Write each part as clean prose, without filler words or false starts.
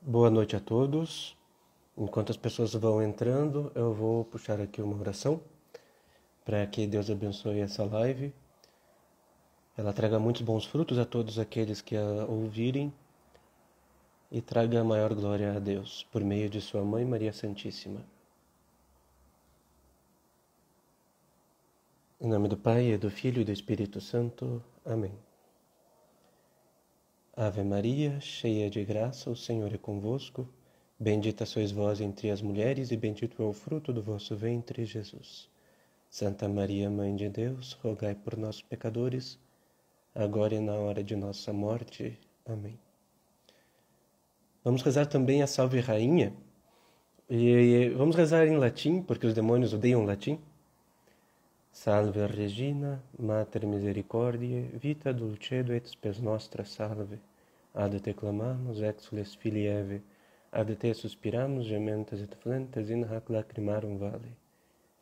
Boa noite a todos. Enquanto as pessoas vão entrando, eu vou puxar aqui uma oração para que Deus abençoe essa live. Ela traga muitos bons frutos a todos aqueles que a ouvirem e traga a maior glória a Deus por meio de sua Mãe Maria Santíssima. Em nome do Pai, e do Filho e do Espírito Santo. Amém. Ave Maria, cheia de graça, o Senhor é convosco. Bendita sois vós entre as mulheres, e bendito é o fruto do vosso ventre, Jesus. Santa Maria, Mãe de Deus, rogai por nós, pecadores, agora e na hora de nossa morte. Amém. Vamos rezar também a Salve Rainha. E vamos rezar em latim, porque os demônios odeiam latim. Salve Regina, Mater Misericordiae, vita dulcedo et spes nostra salve. Ad te clamamus, exules filii Eve, ad te suspiramus, gementes et flentes, in hac lacrimarum vale.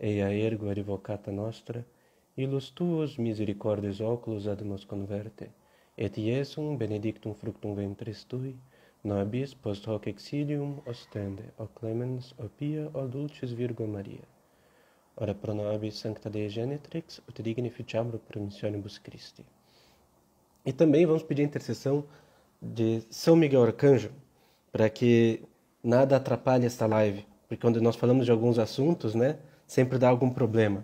Eia ergo advocata nostra, illos tuos misericordes oculos ad nos converte, et Iesum benedictum fructum ventris tui, nobis post hoc exilium ostende, o clemens, o pia, o dulcis Virgo Maria. Ora pro nobis sancta Dei Genetrix, ut dignificiamur promissionibus Christi. E também vamos pedir a intercessão de São Miguel Arcanjo, para que nada atrapalhe esta live, porque quando nós falamos de alguns assuntos, sempre dá algum problema.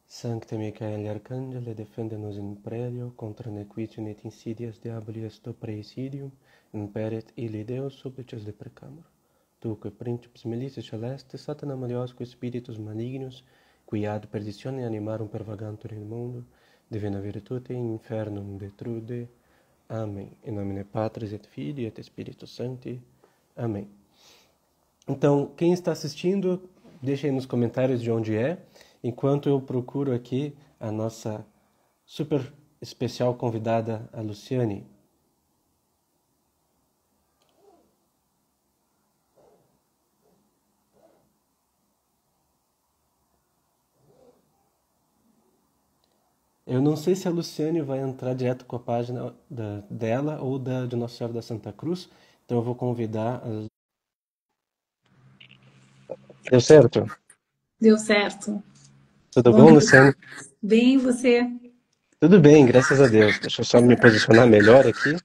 Sancte Michael Arcangelo, defende-nos in prelio, contra nequitium et insidias diaboli esto praesidium, imperet illi Deus supplices deprecamur. Tuque principes milices celestes, satana maliosque spiritus malignos, qui ad perditione animarum pervagantur in mundo, divina virtute in infernum detrude. Amém. Em nomine Patris et Filii et Spiritus Sancti. Amém. Então, quem está assistindo, deixe aí nos comentários de onde é, enquanto eu procuro aqui a nossa super especial convidada, a Luciane. Eu não sei se a Luciane vai entrar direto com a página dela ou de Nossa Senhora da Santa Cruz, então eu vou convidar. Deu certo? Deu certo. Tudo Bom bom, dia. Luciane? Bem, você? Tudo bem, graças a Deus. Deixa eu só me posicionar melhor aqui.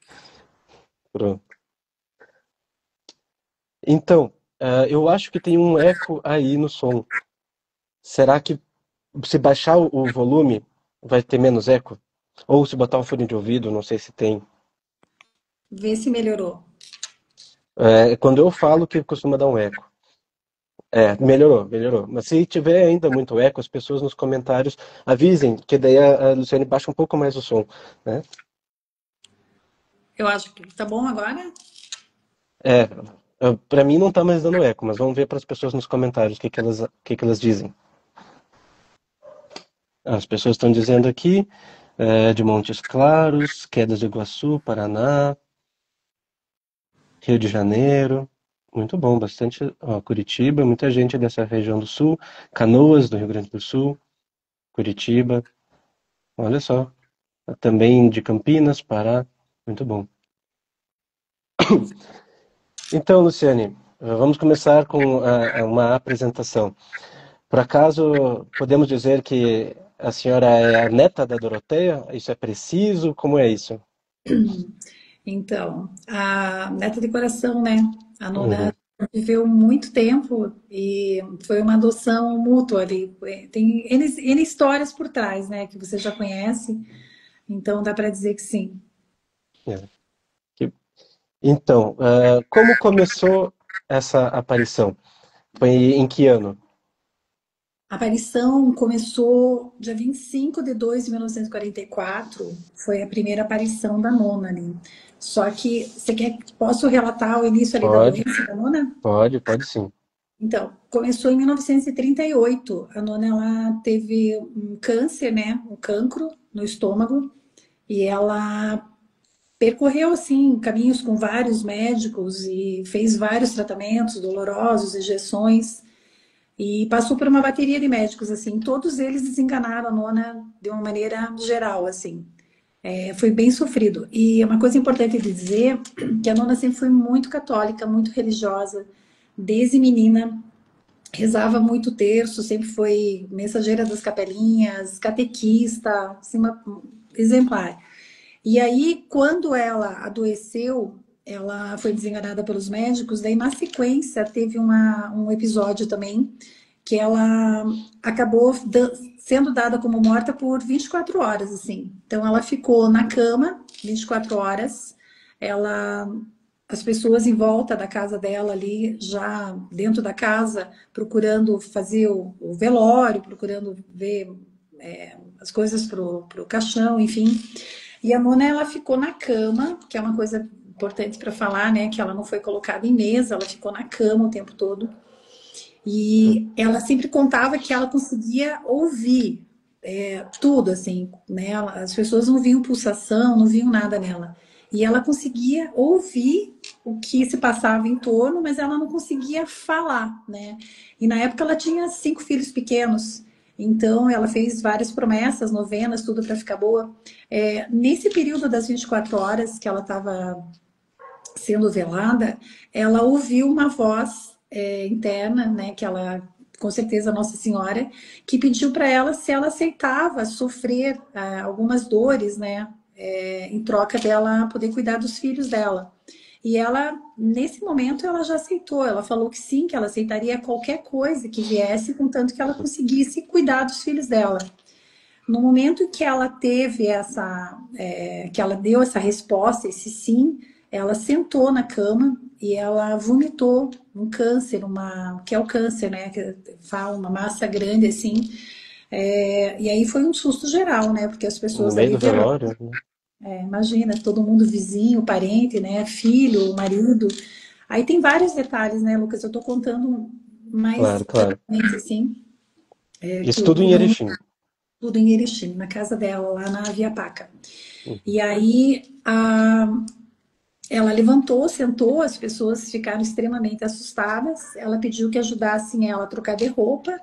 Pronto. Então, eu acho que tem um eco aí no som. Será que se baixar o volume vai ter menos eco? Ou se botar um fone de ouvido, não sei se tem. Vê se melhorou. Quando eu falo que costuma dar um eco. Melhorou, melhorou. Mas se tiver ainda muito eco, as pessoas nos comentários avisem, que daí a Luciane baixa um pouco mais o som, né? Eu acho que tá bom agora? É, para mim não tá mais dando eco, mas vamos ver para as pessoas nos comentários o que que elas dizem. As pessoas estão dizendo aqui, de Montes Claros, Quedas do Iguaçu, Paraná, Rio de Janeiro. Muito bom, bastante. Ó, Curitiba, muita gente dessa região do sul. Canoas, do Rio Grande do Sul. Curitiba, olha só. Também de Campinas, Pará. Muito bom. Então, Luciane, vamos começar com uma apresentação. Por acaso, podemos dizer que a senhora é a neta da Doroteia? Isso é preciso? Como é isso? Então, a neta de coração, né? A nona Uhum. viveu muito tempo e foi uma adoção mútua ali. Tem N histórias por trás, né? Que você já conhece. Então, dá para dizer que sim. É. Que- Então, como começou essa aparição? Foi em que ano? A aparição começou dia 25 de 2 de 1944, foi a primeira aparição da nona ali. Só que, você quer que posso relatar o início ali da Pode, doença da nona? pode sim. Então, começou em 1938. A nona ela teve um câncer, né, um cancro no estômago, e ela percorreu assim caminhos com vários médicos e fez vários tratamentos dolorosos, injeções. E passou por uma bateria de médicos, assim, todos eles desenganaram a nona de uma maneira geral, assim. Foi bem sofrido. E uma coisa importante de dizer que a nona sempre foi muito católica, muito religiosa, desde menina. Rezava muito terço, sempre foi mensageira das capelinhas, catequista, assim, exemplar. E aí, quando ela adoeceu, ela foi desenganada pelos médicos, daí na sequência teve um episódio também que ela acabou sendo dada como morta por 24 horas, assim. Então ela ficou na cama 24 horas, ela as pessoas em volta da casa dela ali, já dentro da casa, procurando fazer o velório, procurando ver as coisas pro caixão, enfim. E a Mona, ela ficou na cama, que é uma coisa importante para falar, né? Que ela não foi colocada em mesa, ela ficou na cama o tempo todo. E ela sempre contava que ela conseguia ouvir tudo, assim, né? As pessoas não viam pulsação, não viam nada nela. E ela conseguia ouvir o que se passava em torno, mas ela não conseguia falar, né? E na época ela tinha 5 filhos pequenos, então ela fez várias promessas, novenas, tudo para ficar boa. Nesse período das 24 horas que ela estava sendo velada, ela ouviu uma voz interna, né, que ela, com certeza, Nossa Senhora, que pediu para ela se ela aceitava sofrer algumas dores, né, em troca dela poder cuidar dos filhos dela. E ela, nesse momento, ela já aceitou. Ela falou que sim, que ela aceitaria qualquer coisa que viesse, contanto que ela conseguisse cuidar dos filhos dela. No momento que ela teve que ela deu essa resposta, esse sim, ela sentou na cama e ela vomitou um câncer, que é o câncer, né? Que fala uma massa grande assim. E aí foi um susto geral, né? Porque as No pessoas meio ali do viram. velório, né? Imagina, todo mundo vizinho, parente, né? Filho, marido. Aí tem vários detalhes, né, Lucas? Eu tô contando mais Claro, claro. brevemente, assim, que Isso tudo em todo mundo Erechim. tudo em Erechim, na casa dela, lá na Via Paca. Uhum. E aí ela levantou, sentou, as pessoas ficaram extremamente assustadas. Ela pediu que ajudassem ela a trocar de roupa.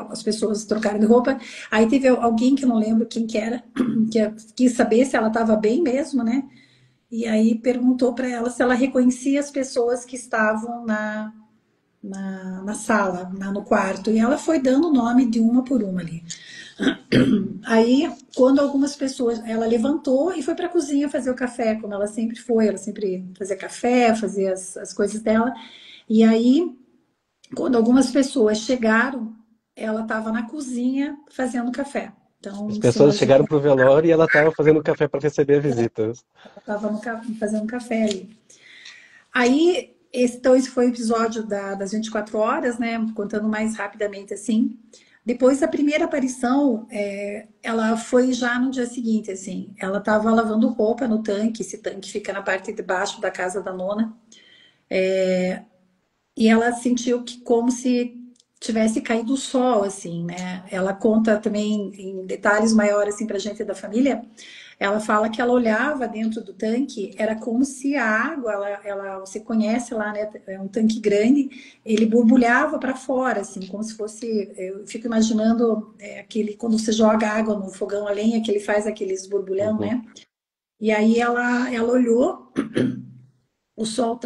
As pessoas trocaram de roupa. Aí teve alguém que eu não lembro quem que era, que quis saber se ela estava bem mesmo, né? E aí perguntou para ela se ela reconhecia as pessoas que estavam na sala, no quarto. E ela foi dando o nome de uma por uma ali. Aí, quando algumas pessoas, ela levantou e foi para a cozinha fazer o café, como ela sempre foi, ela sempre fazia café, fazia as coisas dela. E aí, quando algumas pessoas chegaram, ela estava na cozinha fazendo café. As Então, se pessoas imagina, chegaram pro velório e ela estava fazendo café para receber a visita. ela estava fazendo café ali. Aí, então, esse foi o episódio das 24 horas, né? Contando mais rapidamente assim. Depois da primeira aparição, ela foi já no dia seguinte, assim. Ela estava lavando roupa no tanque, esse tanque fica na parte de baixo da casa da nona. E ela sentiu que como se tivesse caído o sol, assim, né? Ela conta também em detalhes maiores, assim, pra gente da família. Ela fala que ela olhava dentro do tanque, era como se a água, você conhece lá, né? É um tanque grande, ele borbulhava para fora, assim, como se fosse. Eu fico imaginando aquele quando você joga água no fogão a lenha, que ele faz aqueles borbulhão, Uhum. né? E aí ela olhou, o sol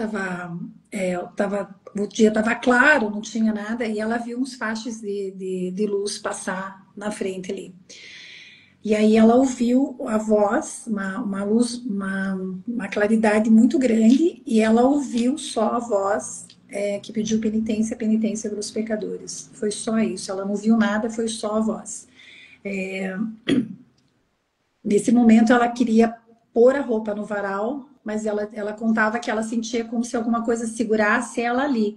o dia estava claro, não tinha nada, e ela viu uns fachos de luz passar na frente ali. E aí ela ouviu a voz, uma luz, uma claridade muito grande, e ela ouviu só a voz que pediu penitência, penitência para os pecadores. Foi só isso, ela não viu nada, foi só a voz. Nesse momento ela queria pôr a roupa no varal, mas ela contava que ela sentia como se alguma coisa segurasse ela ali.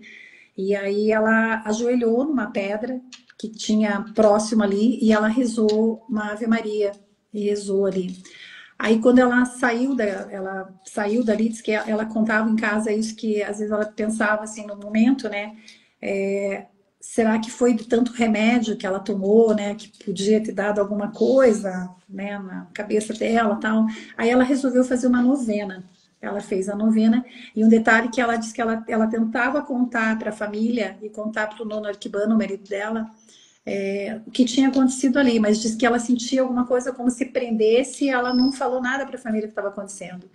E aí ela ajoelhou numa pedra que tinha próximo ali e ela rezou uma Ave Maria e rezou ali. Aí quando ela saiu dali, diz que ela contava em casa isso que às vezes ela pensava assim no momento, né? Será que foi de tanto remédio que ela tomou, né? Que podia ter dado alguma coisa, né? Na cabeça dela, tal. Aí ela resolveu fazer uma novena. Ela fez a novena e um detalhe que ela disse que ela tentava contar para a família e contar para o nono Arquibano, o marido dela, o que tinha acontecido ali, mas disse que ela sentia alguma coisa como se prendesse e ela não falou nada para a família que estava acontecendo.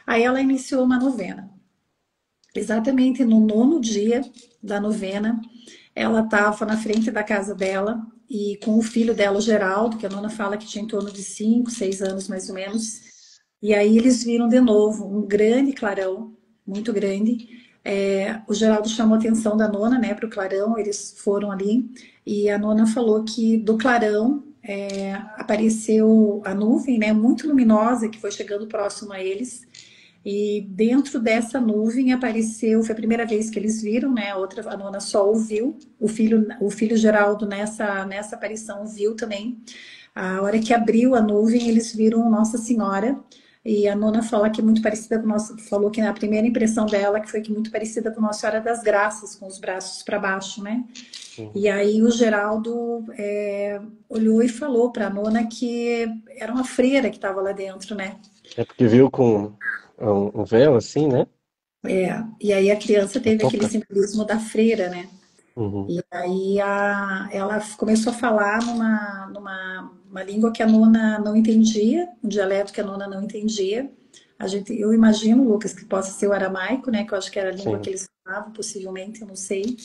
Aí ela iniciou uma novena. Exatamente no nono dia da novena, ela estava na frente da casa dela e com o filho dela, o Geraldo, que a nona fala que tinha em torno de 5, 6 anos mais ou menos. E aí eles viram de novo um grande clarão, muito grande. O Geraldo chamou a atenção da nona, né, para o clarão, eles foram ali e a nona falou que do clarão apareceu a nuvem, né, muito luminosa que foi chegando próximo a eles. E dentro dessa nuvem apareceu, foi a primeira vez que eles viram, né? A nona só ouviu, o filho Geraldo nessa aparição viu também. A hora que abriu a nuvem, eles viram Nossa Senhora. E a nona fala que é muito parecida com nossa, falou que a primeira impressão dela que foi que muito parecida com Nossa Senhora das Graças, com os braços para baixo, né? Uhum. E aí o Geraldo olhou e falou para a nona que era uma freira que estava lá dentro, né? É porque viu com um véu assim, né? E aí a criança A teve aquele touca. simbolismo da freira, né? Uhum. E aí ela começou a falar numa língua que a nona não entendia, um dialeto que a nona não entendia. Eu imagino, Lucas, que possa ser o aramaico, né? Que eu acho que era a língua que Sim. eles falavam, possivelmente, eu não sei.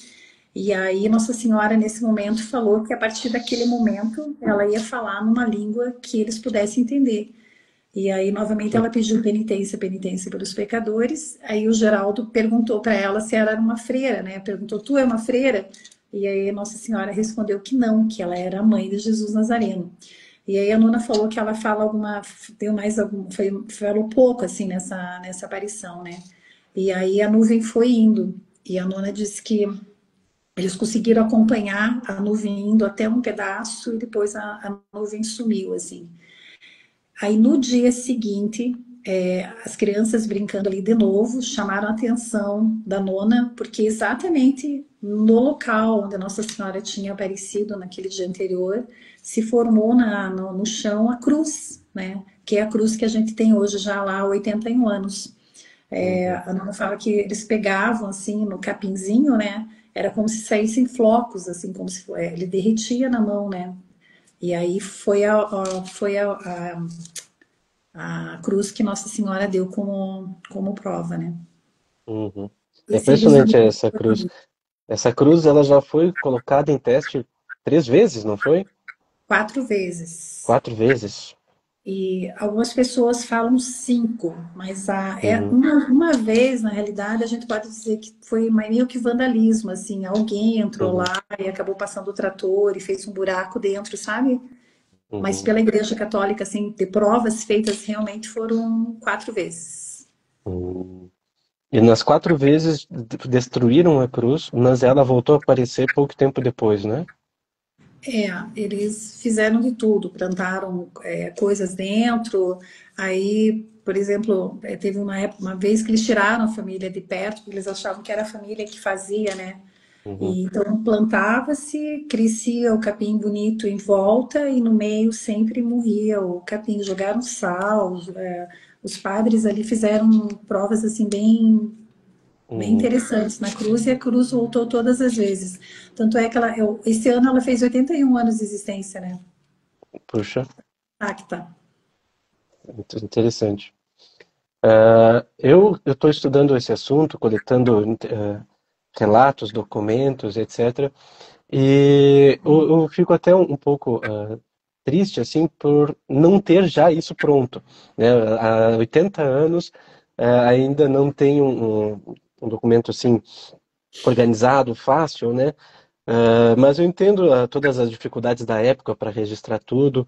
E aí Nossa Senhora, nesse momento, falou que a partir daquele momento ela ia falar numa língua que eles pudessem entender. E aí, novamente, ela pediu penitência, penitência pelos pecadores. Aí o Geraldo perguntou para ela se ela era uma freira, né? Perguntou, tu é uma freira? E aí Nossa Senhora respondeu que não, que ela era a mãe de Jesus Nazareno. E aí a nona falou que ela fala deu mais algum, falou pouco assim nessa aparição, né? E aí a nuvem foi indo. E a nona disse que eles conseguiram acompanhar a nuvem indo até um pedaço e depois a nuvem sumiu, assim. Aí no dia seguinte, as crianças brincando ali de novo chamaram a atenção da nona, porque exatamente no local onde Nossa Senhora tinha aparecido naquele dia anterior, se formou no chão a cruz, né? Que é a cruz que a gente tem hoje já lá há 81 anos. Uhum. A nona fala que eles pegavam assim no capinzinho, né? Era como se saíssem flocos, assim, como se ele derretia na mão, né? E aí foi a cruz que Nossa Senhora deu como prova, né? Uhum. É Esse impressionante resumo essa cruz. Essa cruz, ela já foi colocada em teste 3 vezes, não foi? 4 vezes. 4 vezes. E algumas pessoas falam 5, mas Uhum. uma vez, na realidade, a gente pode dizer que foi meio que vandalismo, assim, alguém entrou Uhum. lá e acabou passando o trator e fez um buraco dentro, sabe? Mas Uhum. pela Igreja Católica, assim, de provas feitas realmente foram 4 vezes. Uhum. E nas 4 vezes destruíram a cruz, mas ela voltou a aparecer pouco tempo depois, né? Eles fizeram de tudo, plantaram coisas dentro. Aí, por exemplo, teve uma vez que eles tiraram a família de perto, porque eles achavam que era a família que fazia, né? Uhum. E então plantava-se, crescia o capim bonito em volta e no meio sempre morria o capim. Jogaram sal, os padres ali fizeram provas assim bem Uhum. interessantes na cruz e a cruz voltou todas as vezes. Tanto é que esse ano ela fez 81 anos de existência, né? Puxa, Acta. muito interessante. Eu estou estudando esse assunto, coletando relatos, documentos, etc. E eu fico até um pouco triste assim por não ter já isso pronto, né? Há 80 anos ainda não tem um documento assim organizado, fácil, né? Mas eu entendo todas as dificuldades da época para registrar tudo.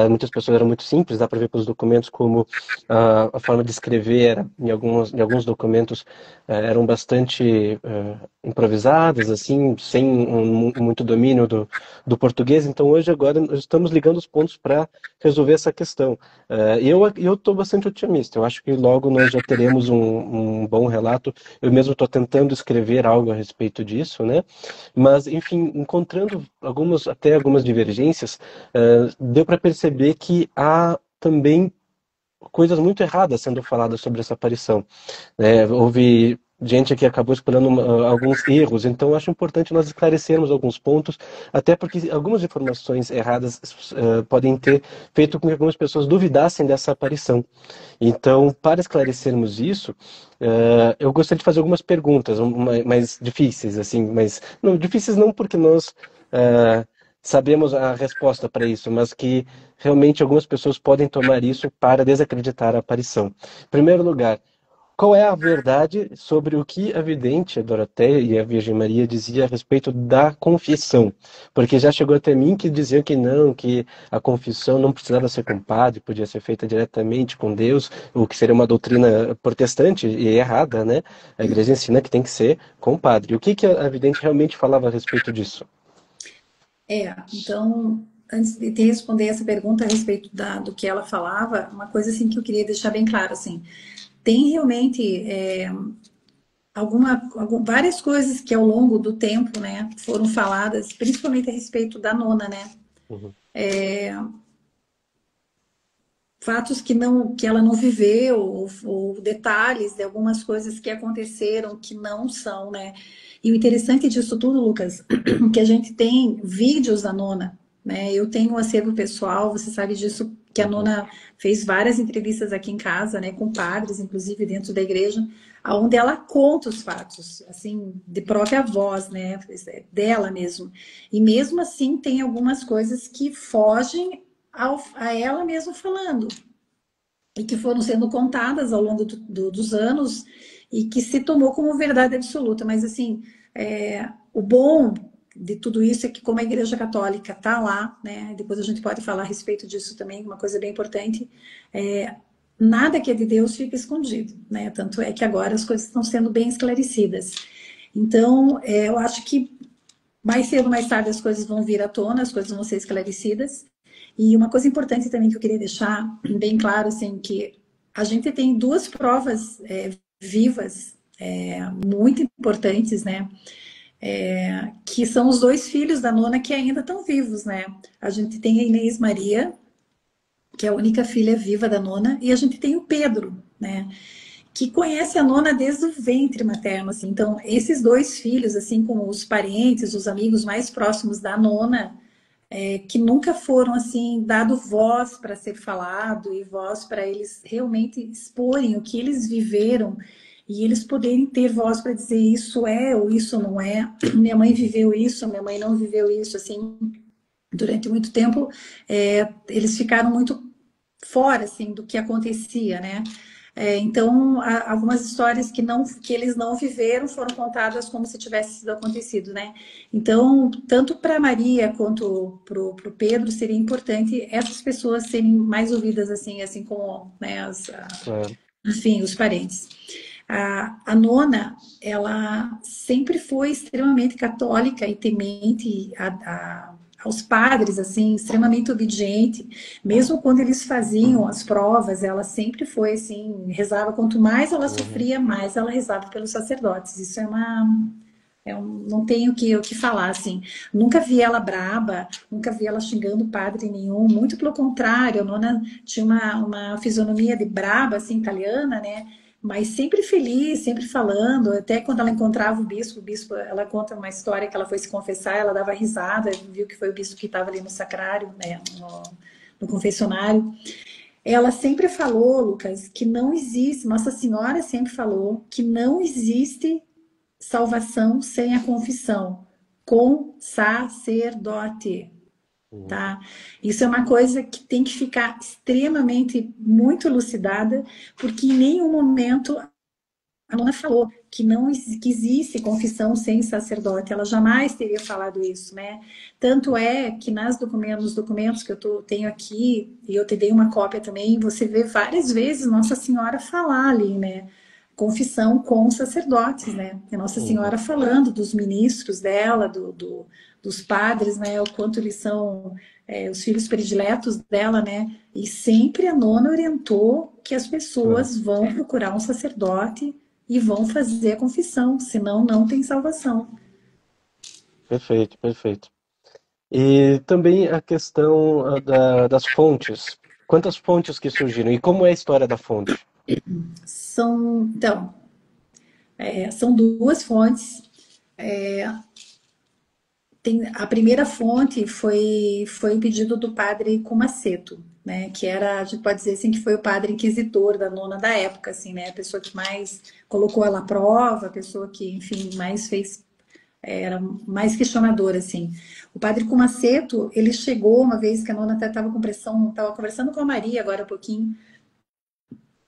Muitas pessoas eram muito simples, dá para ver pelos documentos como a forma de escrever era, em alguns documentos eram bastante improvisadas, assim, sem muito domínio do português. Então hoje agora nós estamos ligando os pontos para resolver essa questão. Eu estou bastante otimista. Eu acho que logo nós já teremos um bom relato. Eu mesmo estou tentando escrever algo a respeito disso, né? Mas, enfim, encontrando até algumas divergências, deu para perceber que há também coisas muito erradas sendo faladas sobre essa aparição. Houve gente aqui acabou explorando alguns erros, então eu acho importante nós esclarecermos alguns pontos, até porque algumas informações erradas podem ter feito com que algumas pessoas duvidassem dessa aparição. Então, para esclarecermos isso, eu gostaria de fazer algumas perguntas mais difíceis, assim, mas não difíceis não porque nós sabemos a resposta para isso, mas que realmente algumas pessoas podem tomar isso para desacreditar a aparição. Em primeiro lugar, qual é a verdade sobre o que a vidente, a Doroteia e a Virgem Maria dizia a respeito da confissão? Porque já chegou até mim que diziam que não, que a confissão não precisava ser com o padre, podia ser feita diretamente com Deus, o que seria uma doutrina protestante e errada, né? A igreja ensina que tem que ser com o padre. O que que a vidente realmente falava a respeito disso? Então, antes de te responder essa pergunta a respeito do que ela falava, uma coisa assim que eu queria deixar bem claro, assim, tem realmente várias coisas que ao longo do tempo, né, foram faladas, principalmente a respeito da nona, né, Uhum, fatos que ela não viveu, ou detalhes de algumas coisas que aconteceram que não são, né? E o interessante disso tudo, Lucas, que a gente tem vídeos da nona, né? Eu tenho um acervo pessoal, você sabe disso, que a uhum, nona fez várias entrevistas aqui em casa, né, com padres, inclusive dentro da igreja, onde ela conta os fatos, assim, de própria voz, né, dela mesmo. E mesmo assim tem algumas coisas que fogem a ela mesma falando, e que foram sendo contadas ao longo dos anos e que se tomou como verdade absoluta. Mas, assim, o bom de tudo isso é que, como a Igreja Católica está lá, né, depois a gente pode falar a respeito disso também, uma coisa bem importante, nada que é de Deus fica escondido, né? Tanto é que agora as coisas estão sendo bem esclarecidas. Então, eu acho que mais cedo ou mais tarde as coisas vão vir à tona, as coisas vão ser esclarecidas. E uma coisa importante também que eu queria deixar bem claro, assim, que a gente tem duas provas vivas muito importantes, né? Que são os dois filhos da nona que ainda estão vivos, né? A gente tem a Inês Maria, que é a única filha viva da nona, e a gente tem o Pedro, né? Que conhece a nona desde o ventre materno, assim. Então, esses dois filhos, assim como os parentes, os amigos mais próximos da nona, que nunca foram assim dado voz para ser falado e voz para eles realmente exporem o que eles viveram e eles poderem ter voz para dizer isso é ou isso não é. Minha mãe uhum. viveu isso, minha mãe não viveu isso, assim. Durante muito tempo, eles ficaram muito fora assim do que acontecia, né? Então, algumas histórias que eles não viveram foram contadas como se tivesse sido acontecido, né? Então, tanto para Maria quanto para o Pedro seria importante essas pessoas serem mais ouvidas assim como, né, Claro. enfim, os parentes. A nona, ela sempre foi extremamente católica e temente aos padres, assim, extremamente obediente. Mesmo quando eles faziam as provas, ela sempre foi assim, rezava. Quanto mais ela Uhum. sofria, mais ela rezava pelos sacerdotes. Isso não tenho o que falar, assim. Nunca vi ela braba, nunca vi ela xingando padre nenhum. Muito pelo contrário, a nona tinha uma fisionomia de braba, assim, italiana, né? Mas sempre feliz, sempre falando. Até quando ela encontrava o bispo, ela conta uma história que ela foi se confessar, ela dava risada, viu que foi o bispo que estava ali no sacrário, né? No confessionário. Ela sempre falou, Lucas, que não existe, Nossa Senhora sempre falou que não existe salvação sem a confissão, com sacerdote, Uhum. tá? Isso é uma coisa que tem que ficar extremamente muito elucidada, porque em nenhum momento a nona falou que não que existe confissão sem sacerdote, ela jamais teria falado isso, né? Tanto é que nos documentos que tenho aqui, e eu te dei uma cópia também, você vê várias vezes Nossa Senhora falar ali, né? Confissão com sacerdotes, né? E Nossa Uhum. Senhora falando dos ministros dela, dos padres, né? O quanto eles são os filhos prediletos dela, né? E sempre a nona orientou que as Claro. pessoas vão procurar um sacerdote e vão fazer a confissão, senão não tem salvação. Perfeito, perfeito. E também a questão das fontes. Quantas fontes que surgiram? E como é a história da fonte? Então, São duas fontes. A primeira fonte foi o pedido do padre Cumaceto, né? Que era, a gente pode dizer assim, que foi o padre inquisitor da nona da época, assim, né? A pessoa que mais colocou ela à prova, a pessoa que, enfim, mais fez, era mais questionadora, assim. O padre Cumaceto, ele chegou uma vez que a nona até estava com pressão, estava conversando com a Maria agora há pouquinho,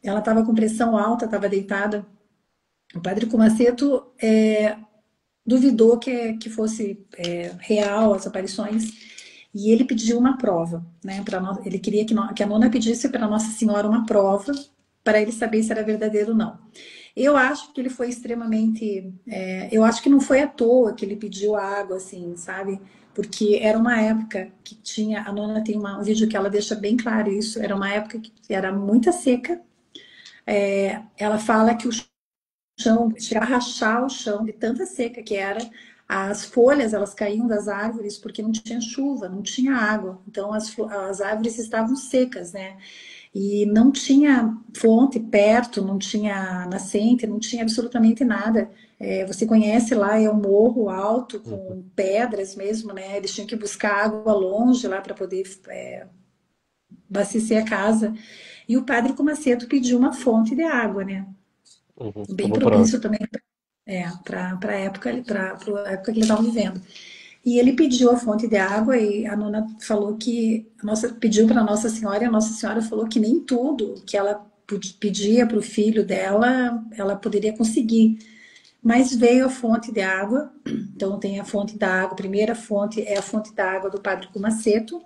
ela estava com pressão alta, estava deitada. O padre Cumaceto duvidou que fosse real as aparições e ele pediu uma prova, né? Ele queria que a nona pedisse para Nossa Senhora uma prova para ele saber se era verdadeiro ou não. Eu acho que ele foi extremamente. Eu acho que não foi à toa que ele pediu água, assim, sabe? Porque era uma época que tinha. A nona tem um vídeo que ela deixa bem claro isso. Era uma época que era muita seca. Ela fala que o chão, chegava a rachar o chão de tanta seca que era. As folhas, elas caíam das árvores porque não tinha chuva, não tinha água. Então, as árvores estavam secas, né? E não tinha fonte perto, não tinha nascente, não tinha absolutamente nada. Você conhece lá, é um morro alto, Uhum. com pedras mesmo, né? Eles tinham que buscar água longe lá para poder abastecer a casa. E o padre Comaceto pediu uma fonte de água, né? Uhum. Bem Como prova. propício também para a época, pra época que ele estava vivendo. E ele pediu a fonte de água e a nona falou que pediu para Nossa Senhora e a Nossa Senhora falou que nem tudo que ela pedia para o filho dela ela poderia conseguir. Mas veio a fonte de água, então tem a fonte da água, a primeira fonte é a fonte da água do Padre Cumaceto.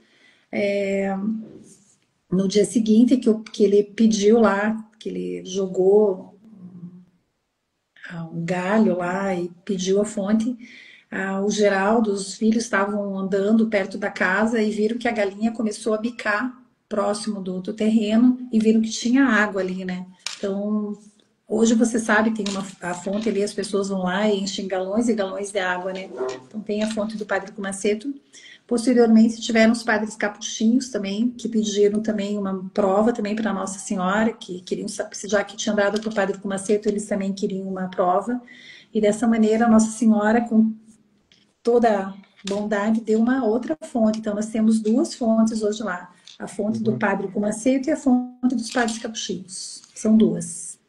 No dia seguinte que ele pediu lá, que ele jogou um galho lá e pediu a fonte. O Geraldo, os filhos estavam andando perto da casa e viram que a galinha começou a bicar próximo do terreno e viram que tinha água ali, né? Então, hoje você sabe, tem a fonte ali, as pessoas vão lá e enchem galões e galões de água, né? Então, tem a fonte do Padre Cumaceto. Posteriormente, tiveram os padres capuchinhos também, que pediram também uma prova também para Nossa Senhora, que queriam, já que tinha dado para o Padre Cumaceto, eles também queriam uma prova. E dessa maneira, Nossa Senhora, com toda bondade, deu uma outra fonte. Então, nós temos duas fontes hoje lá. A fonte do Uhum. Padre Cumaceto e a fonte dos padres capuchinhos. São duas.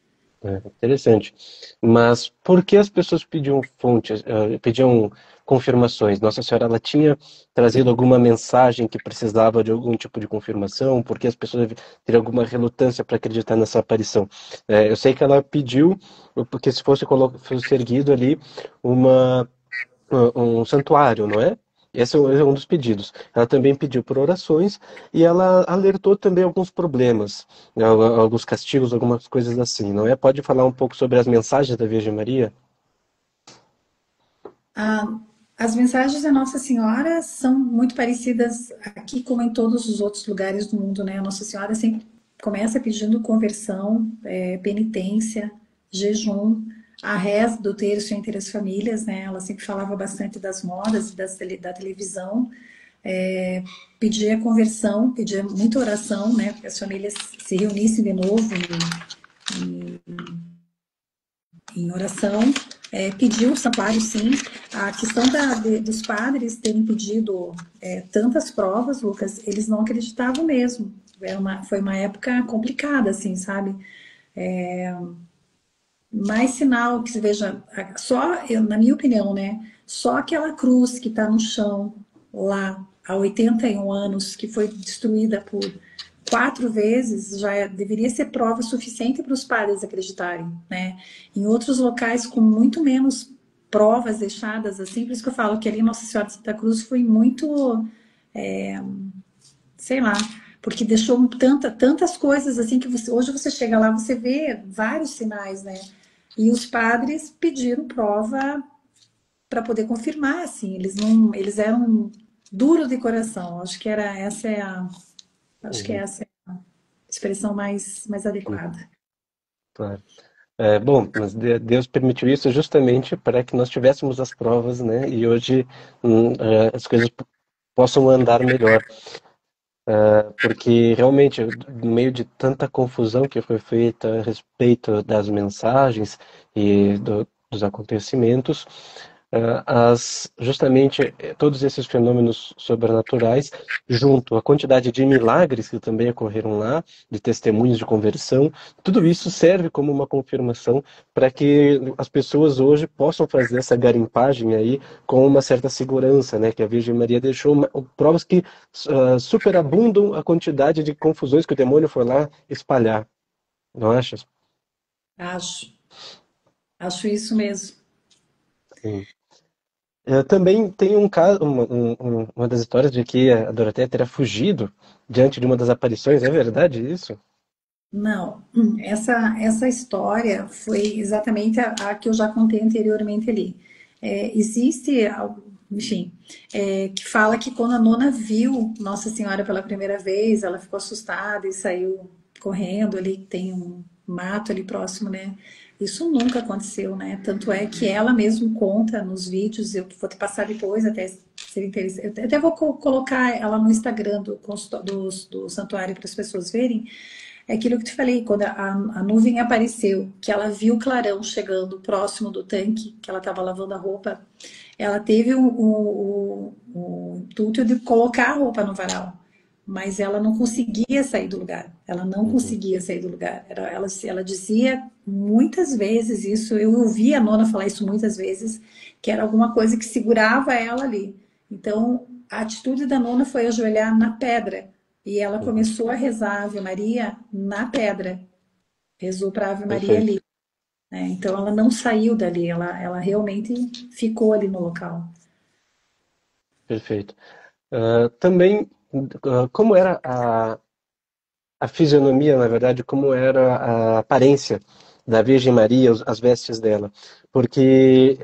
Interessante. Mas por que as pessoas pediam fontes, pediam confirmações? Nossa Senhora, ela tinha trazido alguma mensagem que precisava de algum tipo de confirmação? Por que as pessoas teriam alguma relutância para acreditar nessa aparição? Eu sei que ela pediu, porque se fosse erguido ali uma um santuário, não é? Esse é um dos pedidos. Ela também pediu por orações e ela alertou também alguns problemas, né, alguns castigos, algumas coisas assim, não é? Pode falar um pouco sobre as mensagens da Virgem Maria? Ah, as mensagens da Nossa Senhora são muito parecidas aqui como em todos os outros lugares do mundo, né? A Nossa Senhora sempre começa pedindo conversão, penitência, jejum, a reza do terço entre as famílias, né? Ela sempre falava bastante das modas e da televisão, pedia conversão, pedia muita oração, né? Que as famílias se reunissem de novo em oração, pediu o santuário, sim. A questão dos padres terem pedido tantas provas, Lucas, eles não acreditavam mesmo. Foi uma época complicada, assim, sabe? Mais sinal que se veja, na minha opinião, né? Só aquela cruz que está no chão lá há 81 anos, que foi destruída por 4 vezes, já deveria ser prova suficiente para os padres acreditarem, né? Em outros locais com muito menos provas deixadas, assim, por isso que eu falo que ali Nossa Senhora de Santa Cruz foi muito, sei lá, porque deixou tantas coisas assim que hoje você chega lá, você vê vários sinais, né? E os padres pediram prova para poder confirmar, assim, eles eram duros de coração. Acho que Uhum. essa é a expressão mais Uhum. adequada. Claro. Bom, mas Deus permitiu isso justamente para que nós tivéssemos as provas, né? E hoje as coisas possam andar melhor. porque realmente, no meio de tanta confusão que foi feita a respeito das mensagens e dos acontecimentos, justamente todos esses fenômenos sobrenaturais, junto à quantidade de milagres que também ocorreram lá, de testemunhos de conversão, tudo isso serve como uma confirmação para que as pessoas hoje possam fazer essa garimpagem aí com uma certa segurança, né? Que a Virgem Maria deixou provas que superabundam a quantidade de confusões que o demônio foi lá espalhar, não achas? Acho, acho isso mesmo. Sim. Também tem um caso, uma das histórias de que a Doroteia teria fugido diante de uma das aparições. É verdade isso? Não, essa história foi exatamente a que eu já contei anteriormente ali. Existe, enfim, que fala que quando a nona viu Nossa Senhora pela primeira vez, ela ficou assustada e saiu correndo ali, tem um mato ali próximo, né? Isso nunca aconteceu, né? Tanto é que ela mesmo conta nos vídeos, eu vou te passar depois até ser interessante. Eu até vou colocar ela no Instagram do santuário para as pessoas verem. É aquilo que te falei, quando a nuvem apareceu, que ela viu o clarão chegando próximo do tanque, que ela estava lavando a roupa, ela teve o intuito de colocar a roupa no varal, mas ela não conseguia sair do lugar. Ela não Uhum. conseguia sair do lugar. Ela dizia muitas vezes isso, eu ouvi a nona falar isso muitas vezes, que era alguma coisa que segurava ela ali. Então, a atitude da nona foi ajoelhar na pedra. E ela Uhum. começou a rezar a Ave Maria na pedra. Rezou para a Ave Maria Perfeito, ali. Né? Então ela não saiu dali, ela realmente ficou ali no local. perfeito. Também, como era a fisionomia, na verdade, como era a aparência da Virgem Maria, as vestes dela? Porque,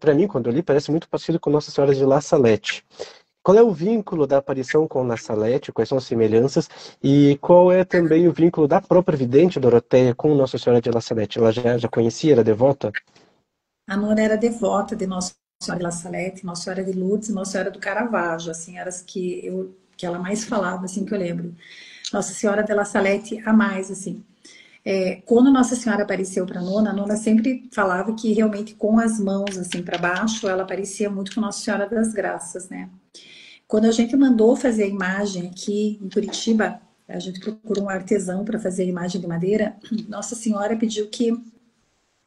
para mim, quando eu li, parece muito parecido com Nossa Senhora de La Salette. Qual é o vínculo da aparição com La Salette? Quais são as semelhanças? E qual é também o vínculo da própria vidente Doroteia com Nossa Senhora de La Salette? Ela já conhecia, era devota? A Nora era devota de Nossa Senhora de La Salette, Nossa Senhora de Lourdes e Nossa Senhora do Caravaggio, assim, eram as que ela mais falava, assim, que eu lembro. Nossa Senhora de La Salette a mais, assim. Quando Nossa Senhora apareceu para a Nona sempre falava que realmente com as mãos assim para baixo, ela parecia muito com Nossa Senhora das Graças, né? Quando a gente mandou fazer a imagem aqui em Curitiba, a gente procurou um artesão para fazer a imagem de madeira. Nossa Senhora pediu que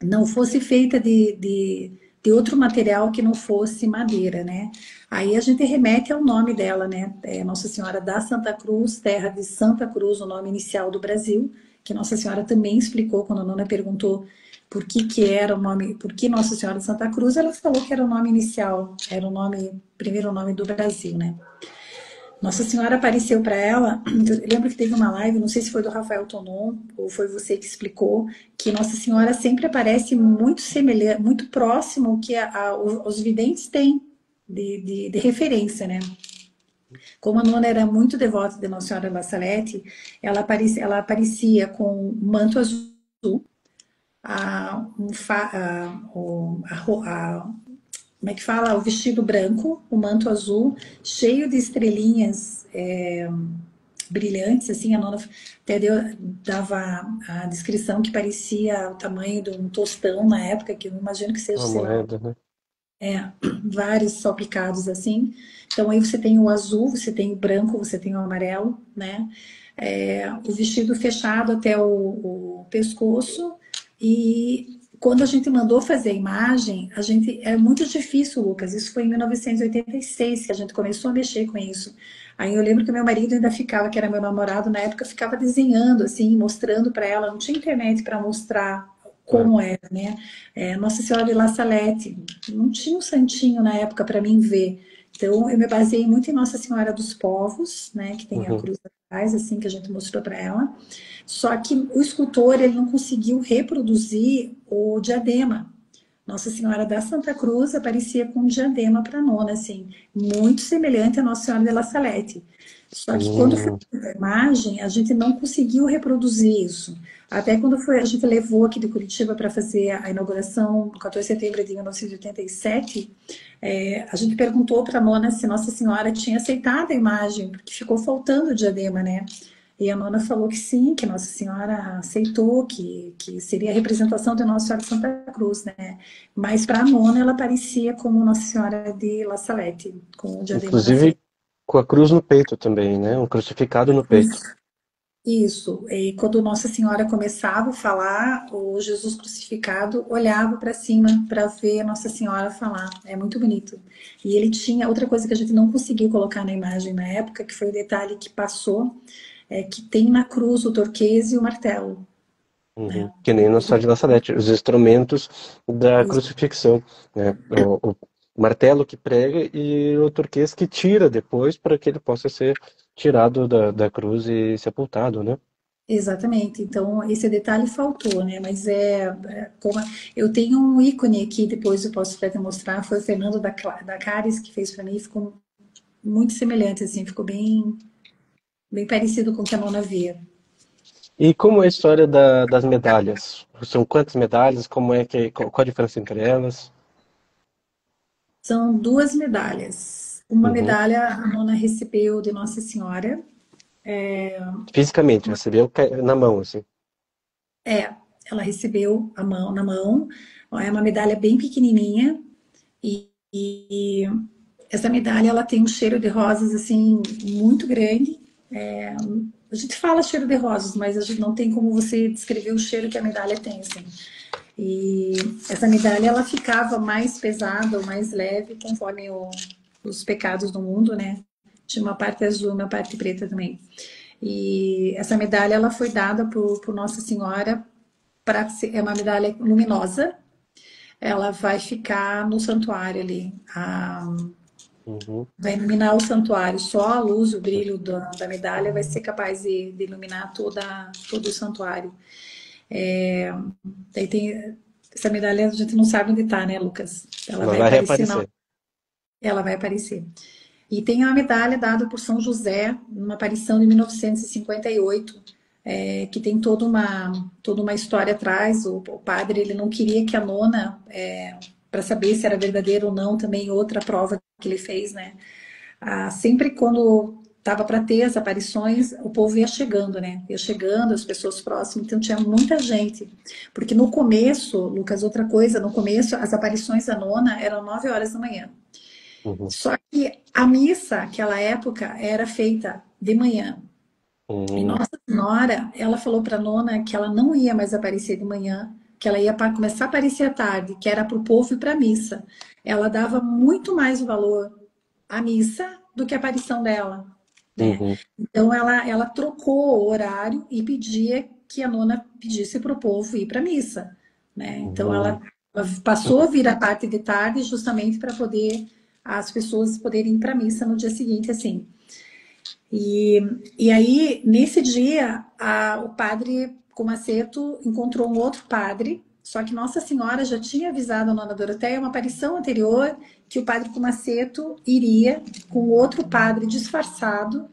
não fosse feita de outro material que não fosse madeira, né? Aí a gente remete ao nome dela, né? Nossa Senhora da Santa Cruz, terra de Santa Cruz, o nome inicial do Brasil, que Nossa Senhora também explicou quando a nona perguntou por que era o nome, por que Nossa Senhora de Santa Cruz, ela falou que era o nome inicial, era o nome, primeiro nome do Brasil, né? Nossa Senhora apareceu para ela. Eu lembro que teve uma live, não sei se foi do Rafael Tonon ou foi você que explicou, que Nossa Senhora sempre aparece muito semelhante, muito próximo que os videntes têm de referência, né? Como a nona era muito devota de Nossa Senhora La Salete, ela aparecia com um manto azul, a, um fa, a, como é que fala? O vestido branco, o manto azul, cheio de estrelinhas brilhantes, assim, a nona até dava a descrição que parecia o tamanho de um tostão na época, que eu imagino que seja, Uma sei lá, moeda, né? vários salpicados assim. Então aí você tem o azul, você tem o branco, você tem o amarelo, né? O vestido fechado até o pescoço e quando a gente mandou fazer a imagem, é muito difícil, Lucas. Isso foi em 1986 que a gente começou a mexer com isso. Aí eu lembro que meu marido ainda ficava, que era meu namorado na época, ficava desenhando assim, mostrando para ela. Não tinha internet para mostrar É. como era, né? Nossa Senhora de La Salette, não tinha um santinho na época para mim ver. Então eu me baseei muito em Nossa Senhora dos Povos, né? Que tem a Uhum. cruz atrás, assim que a gente mostrou para ela. Só que o escultor ele não conseguiu reproduzir o diadema. Nossa Senhora da Santa Cruz aparecia com um diadema para nona, assim, muito semelhante à Nossa Senhora de La Salette. Só que quando foi Hum, feita a imagem, a gente não conseguiu reproduzir isso. Até quando foi, a gente levou aqui de Curitiba para fazer a inauguração, no 14 de setembro de 1987, a gente perguntou para a nona se Nossa Senhora tinha aceitado a imagem, porque ficou faltando o diadema, né? E a nona falou que sim, que Nossa Senhora aceitou, que seria a representação de Nossa Senhora de Santa Cruz, né? Mas para a nona ela parecia como Nossa Senhora de La Salette, com o diadema na inclusive frente. com a cruz no peito também, né? Um crucificado no peito. Isso. E quando Nossa Senhora começava a falar, o Jesus crucificado olhava para cima para ver Nossa Senhora falar. É muito bonito. E ele tinha outra coisa que a gente não conseguiu colocar na imagem na época, que foi o detalhe que passou, que tem na cruz o torquês e o martelo, Uhum. né? Que nem no Sá de La Salete, os instrumentos da Isso. crucifixão, né? O martelo que prega e o turquês que tira depois para que ele possa ser tirado da cruz e sepultado, né? Exatamente. Então, esse detalhe faltou, né? Mas como eu tenho um ícone aqui, depois eu posso até te mostrar, foi o Fernando da Cares que fez para mim, ficou muito semelhante, assim, ficou bem parecido com o que a nona via. E como é a história das medalhas? São quantas medalhas? Como é que, qual a diferença entre elas? São duas medalhas. Uma Uhum. medalha a nona recebeu de Nossa Senhora. Fisicamente, recebeu na mão, assim. É, ela recebeu na mão. É uma medalha bem pequenininha e essa medalha ela tem um cheiro de rosas assim muito grande. A gente fala cheiro de rosas, mas a gente não tem como você descrever o cheiro que a medalha tem, assim. E essa medalha ela ficava mais pesada ou mais leve conforme os pecados do mundo, né? Tinha uma parte azul, uma parte preta também. E essa medalha ela foi dada por Nossa Senhora para é uma medalha luminosa. Ela vai ficar no santuário ali. Uhum. Vai iluminar o santuário. Só a luz, o brilho da medalha vai ser capaz de iluminar todo o santuário. Daí tem essa medalha, a gente não sabe onde está, né, Lucas? Ela Mas vai vai aparecer na reaparecer. ela vai aparecer. E tem a medalha dada por São José, numa aparição de 1958, que tem toda uma história atrás. O padre ele não queria que a nona, para saber se era verdadeiro ou não, também outra prova que ele fez, né? Sempre quando estava para ter as aparições, o povo ia chegando, né? Ia chegando, as pessoas próximas, então tinha muita gente. Porque no começo, Lucas, outra coisa, no começo as aparições da nona eram 9 horas da manhã. Uhum. Só que a missa, naquela época, era feita de manhã. E Uhum. Nossa Senhora, ela falou para a nona que ela não ia mais aparecer de manhã, que ela ia começar a aparecer à tarde, que era para o povo e para a missa. Ela dava muito mais valor à missa do que a aparição dela, né? Uhum. Então ela trocou o horário e pedia que a nona pedisse para o povo ir para a missa, né? Então Uhum. ela passou a vir a parte de tarde justamente para poder as pessoas poderem ir para a missa no dia seguinte, assim. E, e aí, nesse dia, o padre Comaceto encontrou um outro padre, só que Nossa Senhora já tinha avisado a Nona Doroteia, uma aparição anterior, que o padre Comaceto iria com outro padre disfarçado,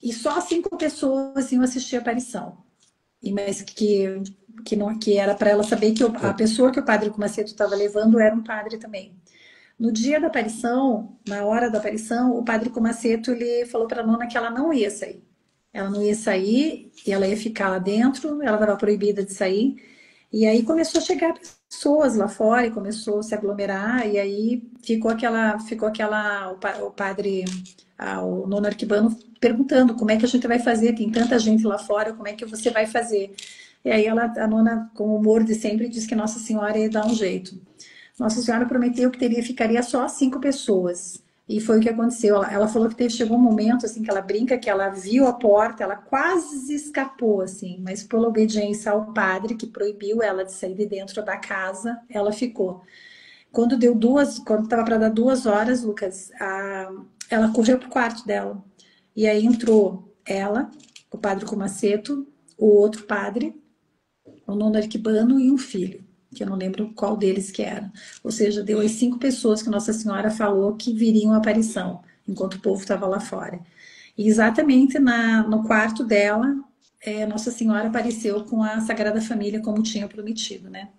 e só 5 pessoas iam assistir a aparição. Mas que era para ela saber que a pessoa que o padre Comaceto estava levando era um padre também. No dia da aparição, na hora da aparição, o padre Comaceto ele falou para a nona que ela não ia sair. Ela não ia sair e ela ia ficar lá dentro, ela estava proibida de sair. E aí começou a chegar pessoas lá fora e começou a se aglomerar, e aí ficou aquela o padre, o nono arquibano perguntando como é que a gente vai fazer, tem tanta gente lá fora, como é que você vai fazer? E aí a nona, com o humor de sempre, disse que Nossa Senhora ia dar um jeito. Nossa Senhora prometeu que ficaria só 5 pessoas. E foi o que aconteceu. Ela falou que chegou um momento assim que ela brinca que ela viu a porta, ela quase escapou assim, mas por obediência ao padre que proibiu ela de sair de dentro da casa, ela ficou. Quando estava para dar 2 horas, Lucas, ela correu pro quarto dela. E aí entrou ela, o padre Comaceto, o outro padre, o nono arquibano e um filho, que eu não lembro qual deles que era. Ou seja, deu as 5 pessoas que Nossa Senhora falou que viriam à aparição. enquanto o povo estava lá fora. E exatamente no quarto dela, Nossa Senhora apareceu com a Sagrada Família como tinha prometido, né?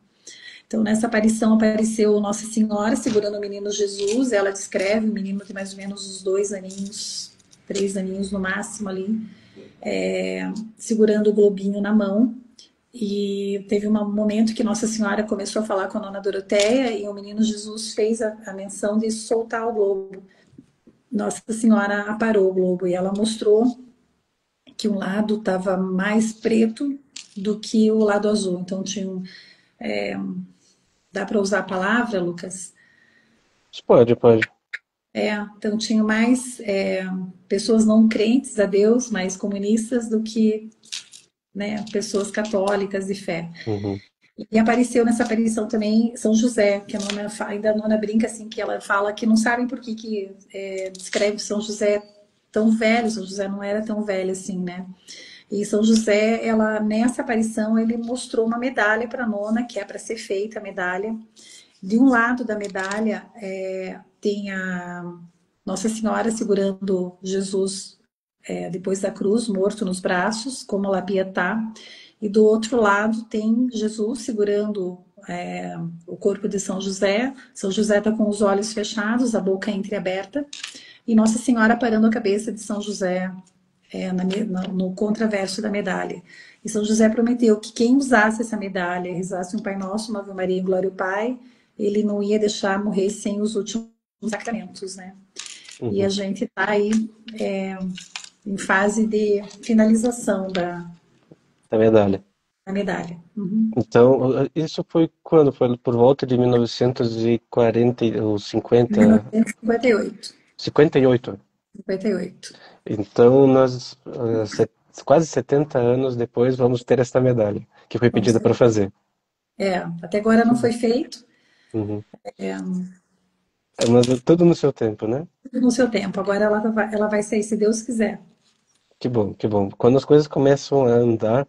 Então, nessa aparição apareceu Nossa Senhora segurando o menino Jesus. Ela descreve o menino de mais ou menos uns 2 aninhos, 3 aninhos no máximo ali, segurando o globinho na mão. E teve um momento que Nossa Senhora começou a falar com a Nona Doroteia e o menino Jesus fez a menção de soltar o globo. Nossa Senhora aparou o globo e ela mostrou que um lado estava mais preto do que o lado azul. Então tinha dá para usar a palavra, Lucas? Pode, pode. Então tinha mais pessoas não crentes a Deus, mais comunistas do que, né, pessoas católicas de fé. Uhum. E apareceu nessa aparição também São José, que a nona, ainda a nona brinca assim, que ela fala que não sabem por que descreve São José tão velho. São José não era tão velho assim, né? E São José, ela nessa aparição, ele mostrou uma medalha para a nona, que é para ser feita a medalha. De um lado da medalha tem a Nossa Senhora segurando Jesus depois da cruz, morto nos braços, como La Pietà. E do outro lado tem Jesus segurando o corpo de São José. São José está com os olhos fechados, a boca entreaberta. E Nossa Senhora parando a cabeça de São José no contraverso da medalha. E São José prometeu que quem usasse essa medalha, rezasse um Pai Nosso, uma Ave Maria e Glória ao Pai, ele não ia deixar morrer sem os últimos sacramentos, né? E a Uhum. gente está aí em fase de finalização A medalha. da medalha. Uhum. Então, isso foi quando? Foi por volta de 1940 ou 50, 1958. 58. 58. Então, nós, quase 70 anos depois, vamos ter esta medalha, que foi Vamos pedida ter. para fazer. Até agora Que não bom. foi feito. Uhum. Mas tudo no seu tempo, né? No seu tempo. Agora ela vai sair, se Deus quiser. Que bom, que bom. Quando as coisas começam a andar,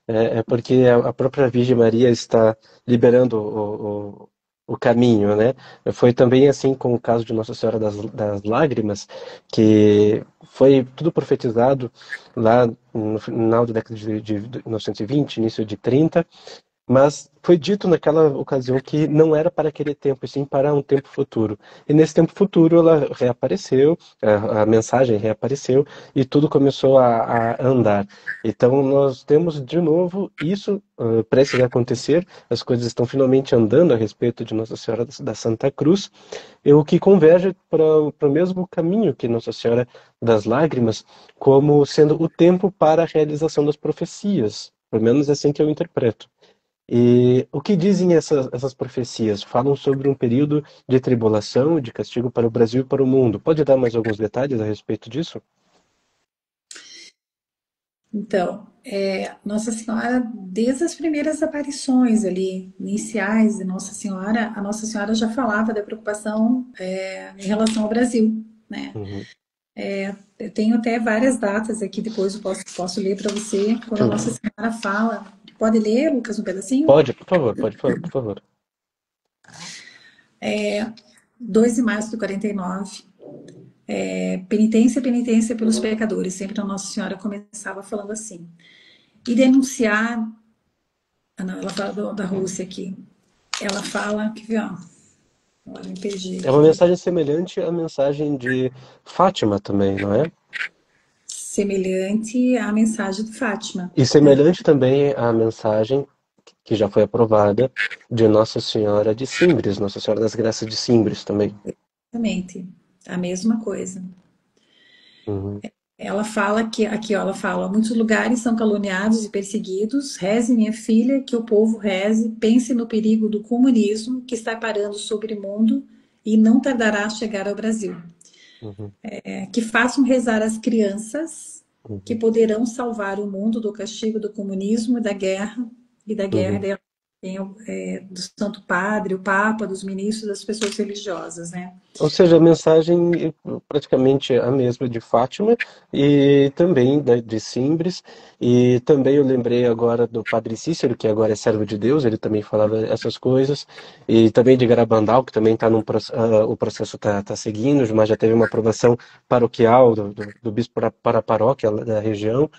é porque a própria Virgem Maria está liberando o caminho, né? Foi também assim com o caso de Nossa Senhora das Lágrimas, que foi tudo profetizado lá no final da década de 1920, início de 30. Mas foi dito naquela ocasião que não era para aquele tempo, e sim para um tempo futuro. E nesse tempo futuro ela reapareceu, a mensagem reapareceu e tudo começou a andar. Então nós temos de novo isso prestes a acontecer, as coisas estão finalmente andando a respeito de Nossa Senhora da Santa Cruz, e o que converge para o mesmo caminho que Nossa Senhora das Lágrimas, como sendo o tempo para a realização das profecias. Pelo menos é assim que eu interpreto. E o que dizem essas profecias? Falam sobre um período de tribulação, de castigo para o Brasil e para o mundo. Pode dar mais alguns detalhes a respeito disso? Então, Nossa Senhora, desde as primeiras aparições ali, iniciais de Nossa Senhora, a Nossa Senhora já falava da preocupação em relação ao Brasil, né? Uhum. Eu tenho até várias datas aqui, depois eu posso ler para você, quando a Nossa Senhora fala. Pode ler, Lucas, um pedacinho? Pode, por favor, pode, por favor. 2 de março de 49. Penitência, penitência pelos pecadores. Sempre a Nossa Senhora começava falando assim. E denunciar. Ah, não, ela fala da Rússia aqui. Ela fala que, ó, agora me perdi É uma aqui. mensagem semelhante à mensagem de Fátima também, não é? Semelhante à mensagem de Fátima. E semelhante também à mensagem que já foi aprovada de Nossa Senhora de Simbres, Nossa Senhora das Graças de Simbres também. Exatamente. A mesma coisa. Uhum. Ela fala que, aqui ó, ela fala, muitos lugares são caluniados e perseguidos, reze minha filha, que o povo reze, pense no perigo do comunismo que está parando sobre o mundo e não tardará a chegar ao Brasil. Uhum. Que façam rezar as crianças que Uhum. poderão salvar o mundo do castigo do comunismo e da guerra Uhum. do Santo Padre, o Papa, dos ministros, das pessoas religiosas, né? Ou seja, a mensagem é praticamente a mesma de Fátima e também de Simbres. E também eu lembrei agora do Padre Cícero, que agora é servo de Deus, ele também falava essas coisas. E também de Garabandal, que também está o processo está seguindo, mas já teve uma aprovação paroquial do bispo para a paróquia da região.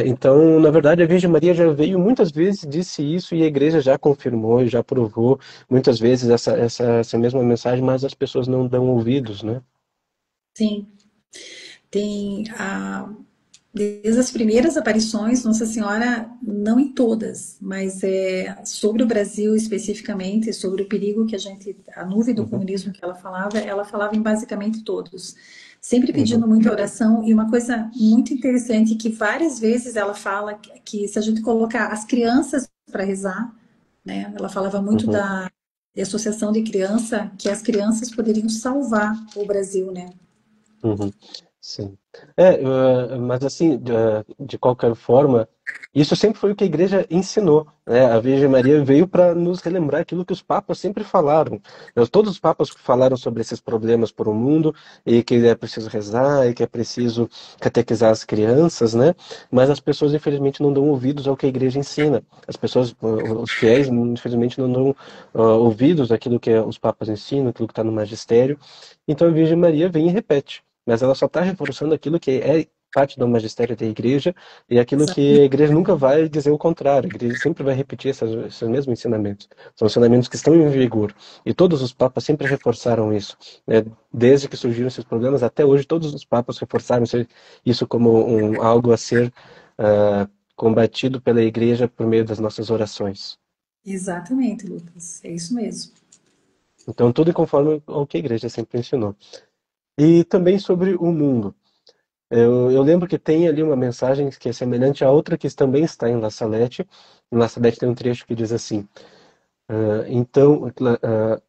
Então, na verdade, a Virgem Maria já veio muitas vezes, disse isso, e a igreja já confirmou e já provou muitas vezes essa mesma mensagem, mas as pessoas não dão ouvidos, né? Sim, tem desde as primeiras aparições, Nossa Senhora, não em todas, mas sobre o Brasil especificamente, sobre o perigo que a nuvem do Uhum, comunismo que ela falava em basicamente todos. Sempre uhum, pedindo muita oração, e uma coisa muito interessante que várias vezes ela fala que se a gente colocar as crianças para rezar, né? Ela falava muito uhum, da associação de criança, que as crianças poderiam salvar o Brasil, né? uhum. Sim. Mas assim, de qualquer forma, isso sempre foi o que a igreja ensinou, né? A Virgem Maria veio para nos relembrar aquilo que os papas sempre falaram. Todos os papas falaram sobre esses problemas por o mundo e que é preciso rezar e que é preciso catequizar as crianças, né? Mas as pessoas, infelizmente, não dão ouvidos ao que a igreja ensina. As pessoas, os fiéis, infelizmente, não dão ouvidos àquilo que os papas ensinam, aquilo que está no magistério. Então a Virgem Maria vem e repete, mas ela só está reforçando aquilo que é parte do magistério da igreja e aquilo que a igreja nunca vai dizer o contrário. A igreja sempre vai repetir esses mesmos ensinamentos. São ensinamentos que estão em vigor. E todos os papas sempre reforçaram isso, né? Desde que surgiram esses problemas até hoje, todos os papas reforçaram isso como algo a ser combatido pela igreja por meio das nossas orações. Exatamente, Lucas. É isso mesmo. Então, tudo conforme ao que a igreja sempre ensinou. E também sobre o mundo. Eu lembro que tem ali uma mensagem que é semelhante à outra que também está em La Salette. Em La Salette tem um trecho que diz assim: ah, então, ah,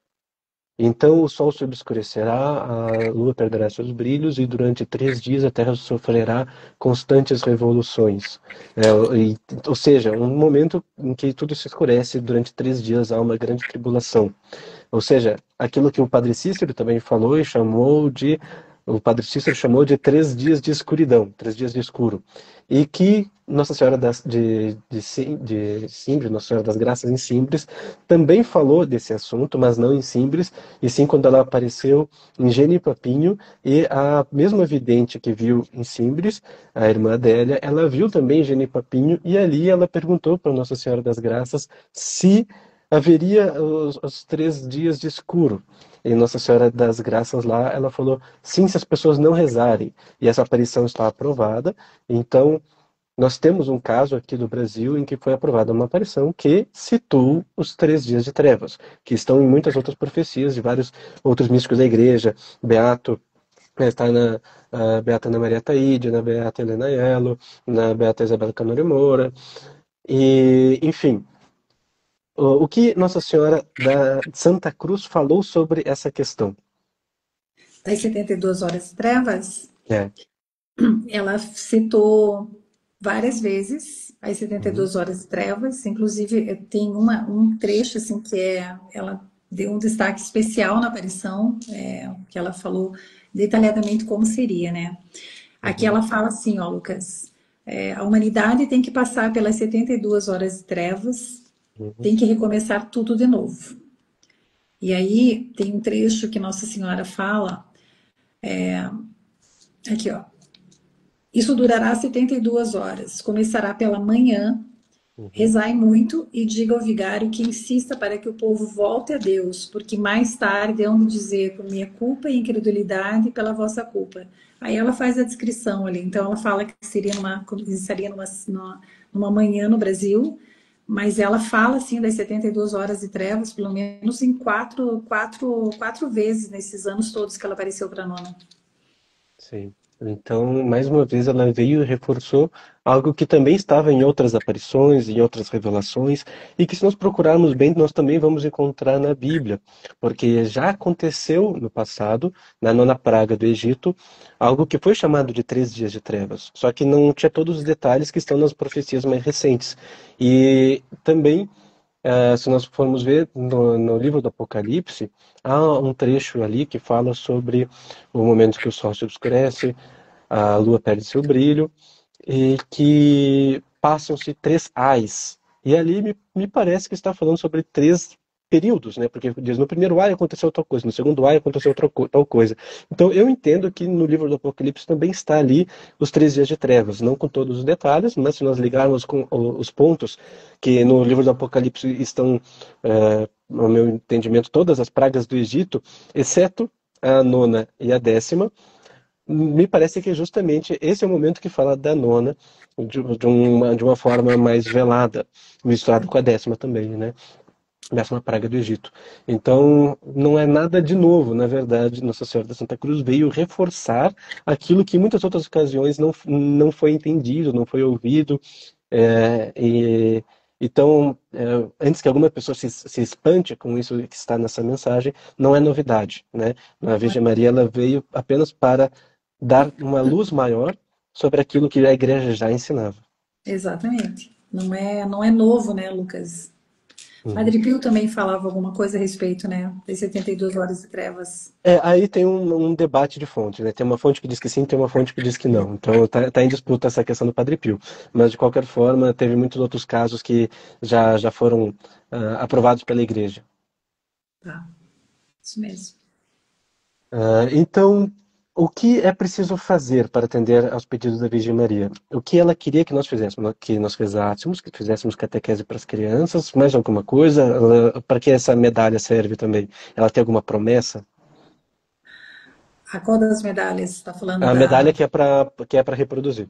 então o sol se obscurecerá, a lua perderá seus brilhos e durante 3 dias a terra sofrerá constantes revoluções. Ou seja, um momento em que tudo se escurece, durante 3 dias há uma grande tribulação. Ou seja, aquilo que o Padre Cícero também falou e chamou de. O Padre Cícero chamou de 3 dias de escuridão, 3 dias de escuro. E que Nossa Senhora de Simbres, Nossa Senhora das Graças em Simbres, também falou desse assunto, mas não em Simbres, e sim quando ela apareceu em Genipatinho, e a mesma vidente que viu em Simbres, a irmã Adélia, ela viu também em Genipatinho, e ali ela perguntou para Nossa Senhora das Graças se haveria os 3 dias de escuro. E Nossa Senhora das Graças lá, ela falou, sim, se as pessoas não rezarem. E essa aparição está aprovada. Então, nós temos um caso aqui do Brasil em que foi aprovada uma aparição que citou os 3 dias de trevas, que estão em muitas outras profecias de vários outros místicos da igreja. Beato, está na Beata Ana Maria Taíde, na Beata Helena Aiello, na Beata Isabel Canori Moura. E, enfim, o que Nossa Senhora da Santa Cruz falou sobre essa questão? Das 72 horas de trevas, É. ela citou várias vezes as setenta e Uhum, duas horas de trevas, inclusive tem um trecho assim ela deu um destaque especial na aparição, que ela falou detalhadamente como seria, né? Aqui uhum, ela fala assim, ó, Lucas, a humanidade tem que passar pelas 72 horas de trevas, uhum, tem que recomeçar tudo de novo. E aí tem um trecho que Nossa Senhora fala, aqui ó, isso durará 72 horas, começará pela manhã. uhum. Rezai muito e diga ao vigário que insista para que o povo volte a Deus, porque mais tarde hão de dizer por minha culpa e incredulidade pela vossa culpa. Aí ela faz a descrição ali. Então ela fala que estaria numa manhã no Brasil, mas ela fala assim das 72 horas de trevas, pelo menos em quatro vezes nesses anos todos que ela apareceu para nona. Sim. Então, mais uma vez, ela veio e reforçou algo que também estava em outras aparições, em outras revelações, e que se nós procurarmos bem, nós também vamos encontrar na Bíblia, porque já aconteceu no passado, na nona praga do Egito, algo que foi chamado de 3 dias de trevas, só que não tinha todos os detalhes que estão nas profecias mais recentes. E também se nós formos ver no livro do Apocalipse, há um trecho ali que fala sobre o momento que o sol se obscurece, a lua perde seu brilho, e que passam-se 3 ais. E ali me parece que está falando sobre 3 períodos, né? Porque diz, no primeiro ai aconteceu tal coisa, no segundo ai aconteceu tal coisa. Então eu entendo que no livro do Apocalipse também está ali os 3 dias de trevas, não com todos os detalhes, mas se nós ligarmos com os pontos que no livro do Apocalipse estão, no meu entendimento, todas as pragas do Egito, exceto a nona e a 10ª, me parece que justamente esse é o momento que fala da nona de uma forma mais velada, misturado com a 10ª também, né? 10ª praga do Egito. Então, não é nada de novo, na verdade, Nossa Senhora da Santa Cruz veio reforçar aquilo que em muitas outras ocasiões não foi entendido, não foi ouvido, então, antes que alguma pessoa se espante com isso que está nessa mensagem, não é novidade, né? A Virgem Maria ela veio apenas para dar uma luz maior sobre aquilo que a igreja já ensinava. Exatamente. Não é novo, né, Lucas? Uhum. Padre Pio também falava alguma coisa a respeito, né? Das 72 horas de trevas. Aí tem um debate de fonte, né? Tem uma fonte que diz que sim, tem uma fonte que diz que não. Então tá em disputa essa questão do Padre Pio. Mas de qualquer forma, teve muitos outros casos que já foram aprovados pela igreja. Tá, isso mesmo. Então, o que é preciso fazer para atender aos pedidos da Virgem Maria? O que ela queria que nós fizéssemos? Que nós fizéssemos catequese para as crianças, mais alguma coisa? Para que essa medalha serve também? Ela tem alguma promessa? A qual das medalhas? Está falando A da medalha que é para reproduzir.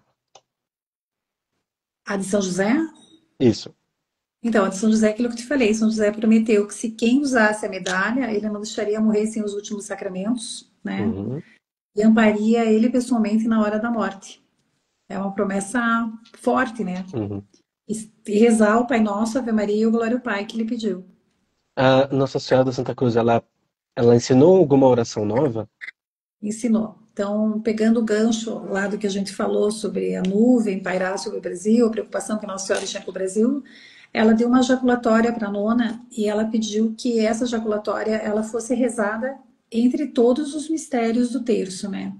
a de São José? Isso. Então, a de São José é aquilo que eu te falei. São José prometeu que se quem usasse a medalha, ele não deixaria morrer sem os últimos sacramentos, né? Uhum, E amparia ele pessoalmente na hora da morte. É uma promessa forte, né? uhum. E rezar o Pai Nosso, Ave Maria e o Glória ao Pai que ele pediu. A Nossa Senhora da Santa Cruz, ela ensinou alguma oração nova? Ensinou. Então, pegando o gancho lá do que a gente falou sobre a nuvem pairar sobre o Brasil, a preocupação que Nossa Senhora tinha com o Brasil, ela deu uma jaculatória para a nona e ela pediu que essa jaculatória ela fosse rezada entre todos os mistérios do terço, né?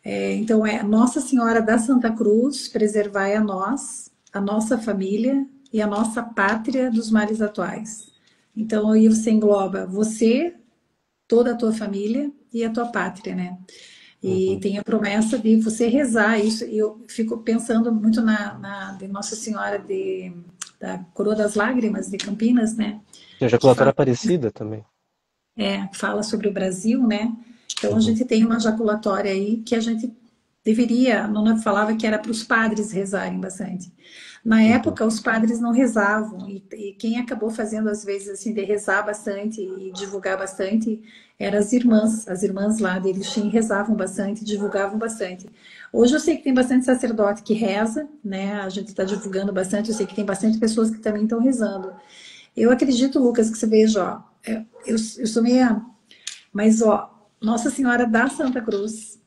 Então, é Nossa Senhora da Santa Cruz, preservai a nós, a nossa família e a nossa pátria dos males atuais. Então, aí você engloba você, toda a tua família e a tua pátria, né? E Uhum. tem a promessa de você rezar isso. E eu fico pensando muito de Nossa Senhora da Coroa das Lágrimas de Campinas, né? Tem a Que ejaculatória fala, Aparecida também. que fala sobre o Brasil, né? Então a Uhum, gente tem uma jaculatória aí que a gente deveria, a nona falava que era para os padres rezarem bastante. Na uhum, época, os padres não rezavam, e quem acabou fazendo, às vezes, assim, de rezar bastante e divulgar bastante, eram as irmãs lá de Erechim rezavam bastante, divulgavam bastante. Hoje eu sei que tem bastante sacerdote que reza, né? A gente está divulgando bastante, eu sei que tem bastante pessoas que também estão rezando. Eu acredito, Lucas, que você veja, ó, eu sou meia. Mas, ó, Nossa Senhora da Santa Cruz,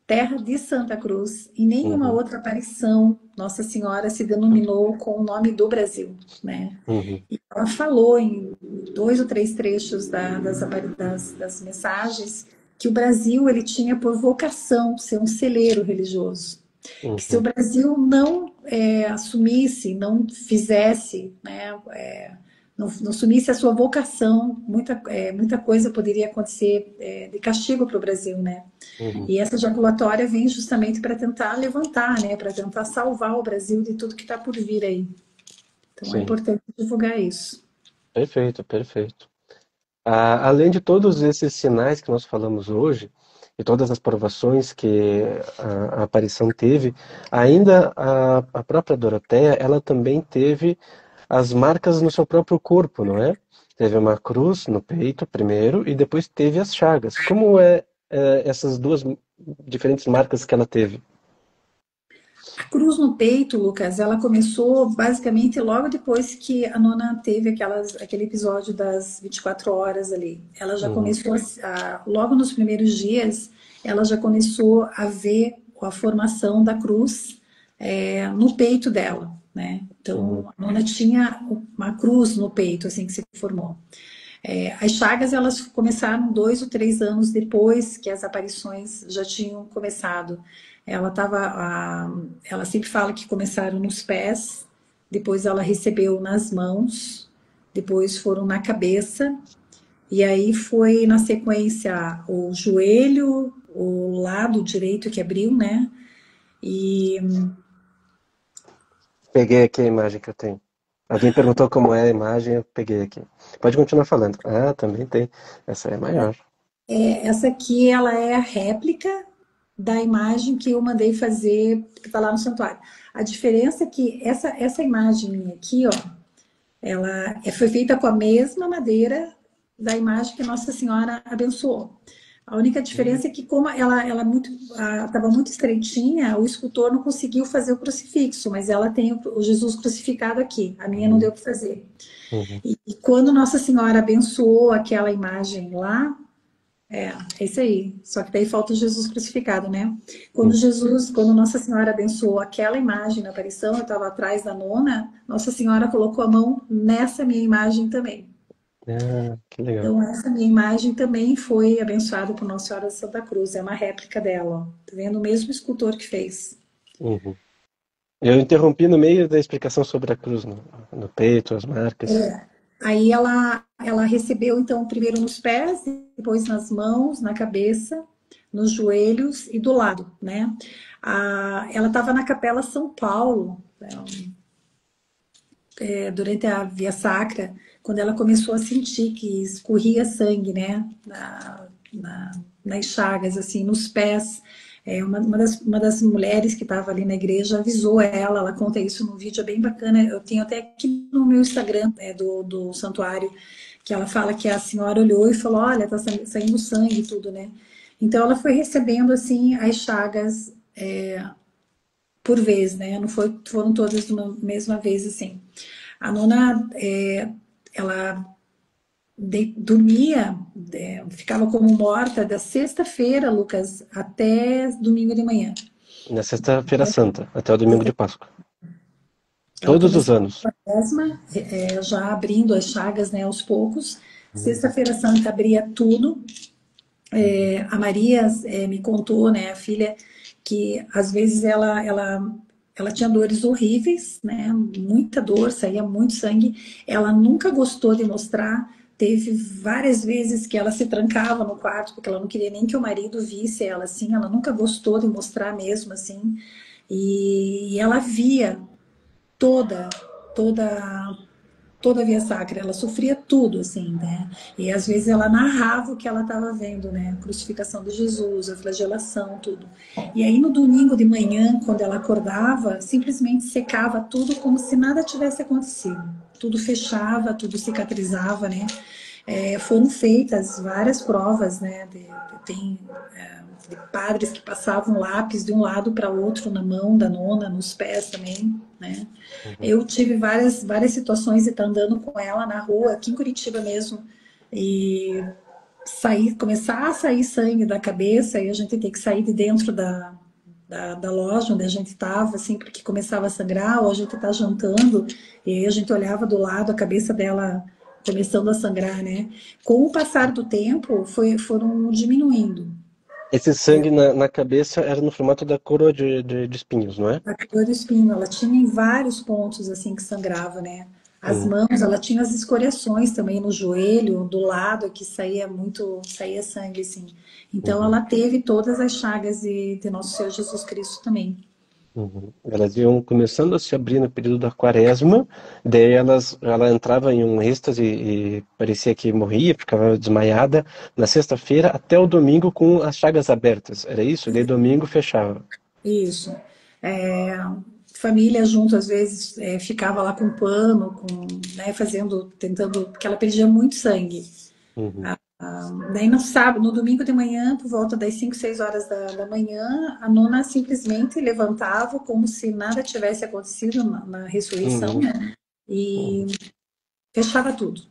terra de Santa Cruz, e nenhuma uhum, outra aparição Nossa Senhora se denominou com o nome do Brasil, né? uhum, E ela falou em 2 ou 3 trechos das mensagens que o Brasil ele tinha por vocação ser um celeiro religioso. Que se o uhum. Brasil não assumisse, não fizesse, né, não assumisse a sua vocação, muita coisa poderia acontecer de castigo para o Brasil, né? Uhum. E essa ejaculatória vem justamente para tentar levantar, né, para tentar salvar o Brasil de tudo que está por vir aí. Então é Sim, importante divulgar isso. perfeito, perfeito. Além de todos esses sinais que nós falamos hoje, e todas as provações que a aparição teve, ainda a própria Doroteia, ela também teve as marcas no seu próprio corpo, não é? Teve uma cruz no peito primeiro e depois teve as chagas. Como essas duas diferentes marcas que ela teve? A cruz no peito, Lucas, ela começou basicamente logo depois que a nona teve aquele episódio das 24 horas ali. Ela já Uhum, começou, logo nos primeiros dias, ela já começou a ver a formação da cruz no peito dela, né? Uhum. Então, a nona tinha uma cruz no peito, assim, que se formou. As chagas, elas começaram 2 ou 3 anos depois que as aparições já tinham começado. Ela sempre fala que começaram nos pés, depois ela recebeu nas mãos, depois foram na cabeça, e aí foi na sequência o joelho, o lado direito que abriu, né? E Peguei aqui a imagem que eu tenho. Alguém perguntou como é a imagem, eu peguei aqui. Pode continuar falando. Ah, também tem. Essa é maior. essa aqui, ela é a réplica da imagem que eu mandei fazer, que está lá no santuário. A diferença é que essa imagem aqui, ó, ela foi feita com a mesma madeira da imagem que Nossa Senhora abençoou. A única diferença é que, como ela estava muito estreitinha, o escultor não conseguiu fazer o crucifixo, mas ela tem o Jesus crucificado aqui. A minha não Uhum. deu para fazer. Uhum. E quando Nossa Senhora abençoou aquela imagem lá, é isso aí. Só que daí falta o Jesus crucificado, né? Uhum. Quando Nossa Senhora abençoou aquela imagem na aparição, eu estava atrás da nona, Nossa Senhora colocou a mão nessa minha imagem também. Ah, que legal. Então, essa minha imagem também foi abençoada por Nossa Senhora de Santa Cruz. É uma réplica dela, ó. Tá vendo? O mesmo escultor que fez. Uhum. Eu interrompi no meio da explicação sobre a cruz no peito, as marcas. Aí ela recebeu, então, primeiro nos pés, depois nas mãos, na cabeça, nos joelhos e do lado, né? Ela estava na Capela São Paulo, né, durante a Via Sacra, quando ela começou a sentir que escorria sangue, né? Nas chagas, assim, nos pés. Uma das mulheres que estava ali na igreja avisou ela conta isso num vídeo bem bacana. Eu tenho até aqui no meu Instagram, do santuário, que ela fala que a senhora olhou e falou: Olha, tá saindo sangue e tudo, né? Então ela foi recebendo, assim, as chagas por vez, né? Não foram todas de uma mesma vez, assim. A nona, ela dormia, ficava como morta da sexta-feira, Lucas, até domingo de manhã. Na Sexta-feira Santa, até o domingo de Páscoa. Ela Todos os começou anos. a quaresma, já abrindo as chagas, né, aos poucos. Sexta-feira Santa abria tudo. A Maria me contou, né, a filha, que às vezes ela tinha dores horríveis, né, muita dor, saía muito sangue. Ela nunca gostou de mostrar. Teve várias vezes que ela se trancava no quarto, porque ela não queria nem que o marido visse ela assim. Ela nunca gostou de mostrar mesmo assim. E ela via toda, toda toda a via sacra, ela sofria tudo, assim, né? E às vezes ela narrava o que ela estava vendo, né? A crucificação de Jesus, a flagelação, tudo. E aí no domingo de manhã, quando ela acordava, simplesmente secava tudo como se nada tivesse acontecido. Tudo fechava, tudo cicatrizava, né? Foram feitas várias provas, né? Tem de padres que passavam lápis de um lado para outro na mão da nona, nos pés também, né? Uhum. Eu tive várias situações de estar andando com ela na rua, aqui em Curitiba mesmo, e começar a sair sangue da cabeça, e a gente tem que sair de dentro da loja onde a gente estava, assim, porque começava a sangrar, ou a gente tá jantando, e aí a gente olhava do lado, a cabeça dela começando a sangrar, né? Com o passar do tempo, foram diminuindo. Esse sangue na cabeça era no formato da coroa de espinhos, não é? A dor do espinho, ela tinha em vários pontos assim que sangrava, né? As Hum. mãos, ela tinha as escoriações também no joelho, do lado que saía sangue assim. Então Uhum. ela teve todas as chagas de Nosso Senhor Jesus Cristo também. Uhum. Elas iam começando a se abrir no período da quaresma, daí ela entrava em um êxtase e parecia que morria, ficava desmaiada na sexta-feira até o domingo com as chagas abertas. Era isso? Daí domingo fechava. Isso. É, família junto, às vezes, ficava lá com pano, né, tentando, porque ela perdia muito sangue. Uhum. Daí no sábado, no domingo de manhã, por volta das 5, 6 horas da manhã, a nona simplesmente levantava como se nada tivesse acontecido na ressurreição, Uhum. né? E Uhum. fechava tudo.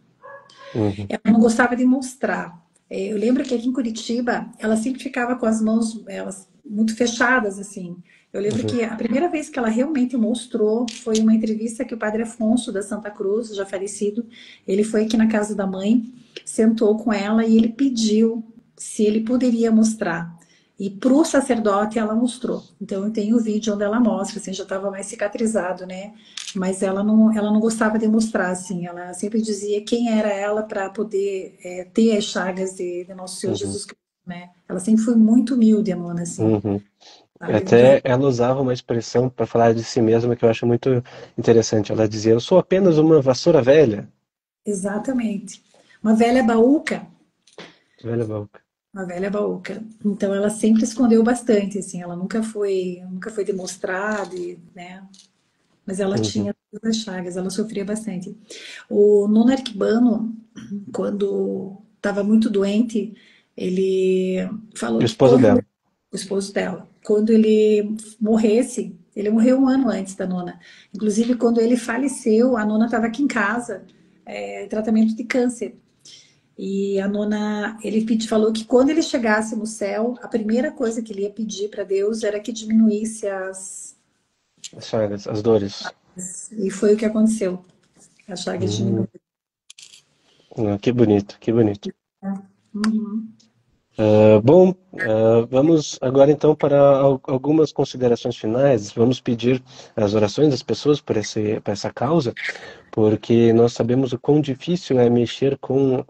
Uhum. Ela não gostava de mostrar. Eu lembro que aqui em Curitiba, ela sempre ficava com as mãos elas muito fechadas, assim. Eu lembro Uhum. que a primeira vez que ela realmente mostrou foi uma entrevista que o Padre Afonso da Santa Cruz, já falecido, ele foi aqui na casa da mãe, sentou com ela e ele pediu se ele poderia mostrar. E para o sacerdote ela mostrou. Então eu tenho o vídeo onde ela mostra, assim, já estava mais cicatrizado, né? Mas ela não gostava de mostrar, assim. Ela sempre dizia quem era ela para poder ter as chagas de Nosso Senhor Uhum. Jesus Cristo, né? Ela sempre foi muito humilde, a Mona, assim, Uhum. sabe? Muito Até ela usava uma expressão para falar de si mesma que eu acho muito interessante. Ela dizia: "Eu sou apenas uma vassoura velha." exatamente. Uma velha baúca, Velha boca. uma velha baúca. Então ela sempre escondeu bastante, assim, ela nunca foi demonstrada, né? Mas ela Uhum. tinha todas as chagas, ela sofria bastante. O Nuno Arquibano, quando estava muito doente, ele E falou o que esposo quando dela. o esposo dela, quando ele morresse, ele morreu um ano antes da Nona. Inclusive, quando ele faleceu, a Nona estava aqui em casa, em tratamento de câncer. E a Nona, falou que quando ele chegasse no céu, a primeira coisa que ele ia pedir para Deus era que diminuísse As chagas, as dores. E foi o que aconteceu. As chagas Uhum. diminuíram. Que bonito, que bonito. Uhum. Bom, vamos agora então para algumas considerações finais. Vamos pedir as orações das pessoas por essa causa, porque nós sabemos o quão difícil é mexer com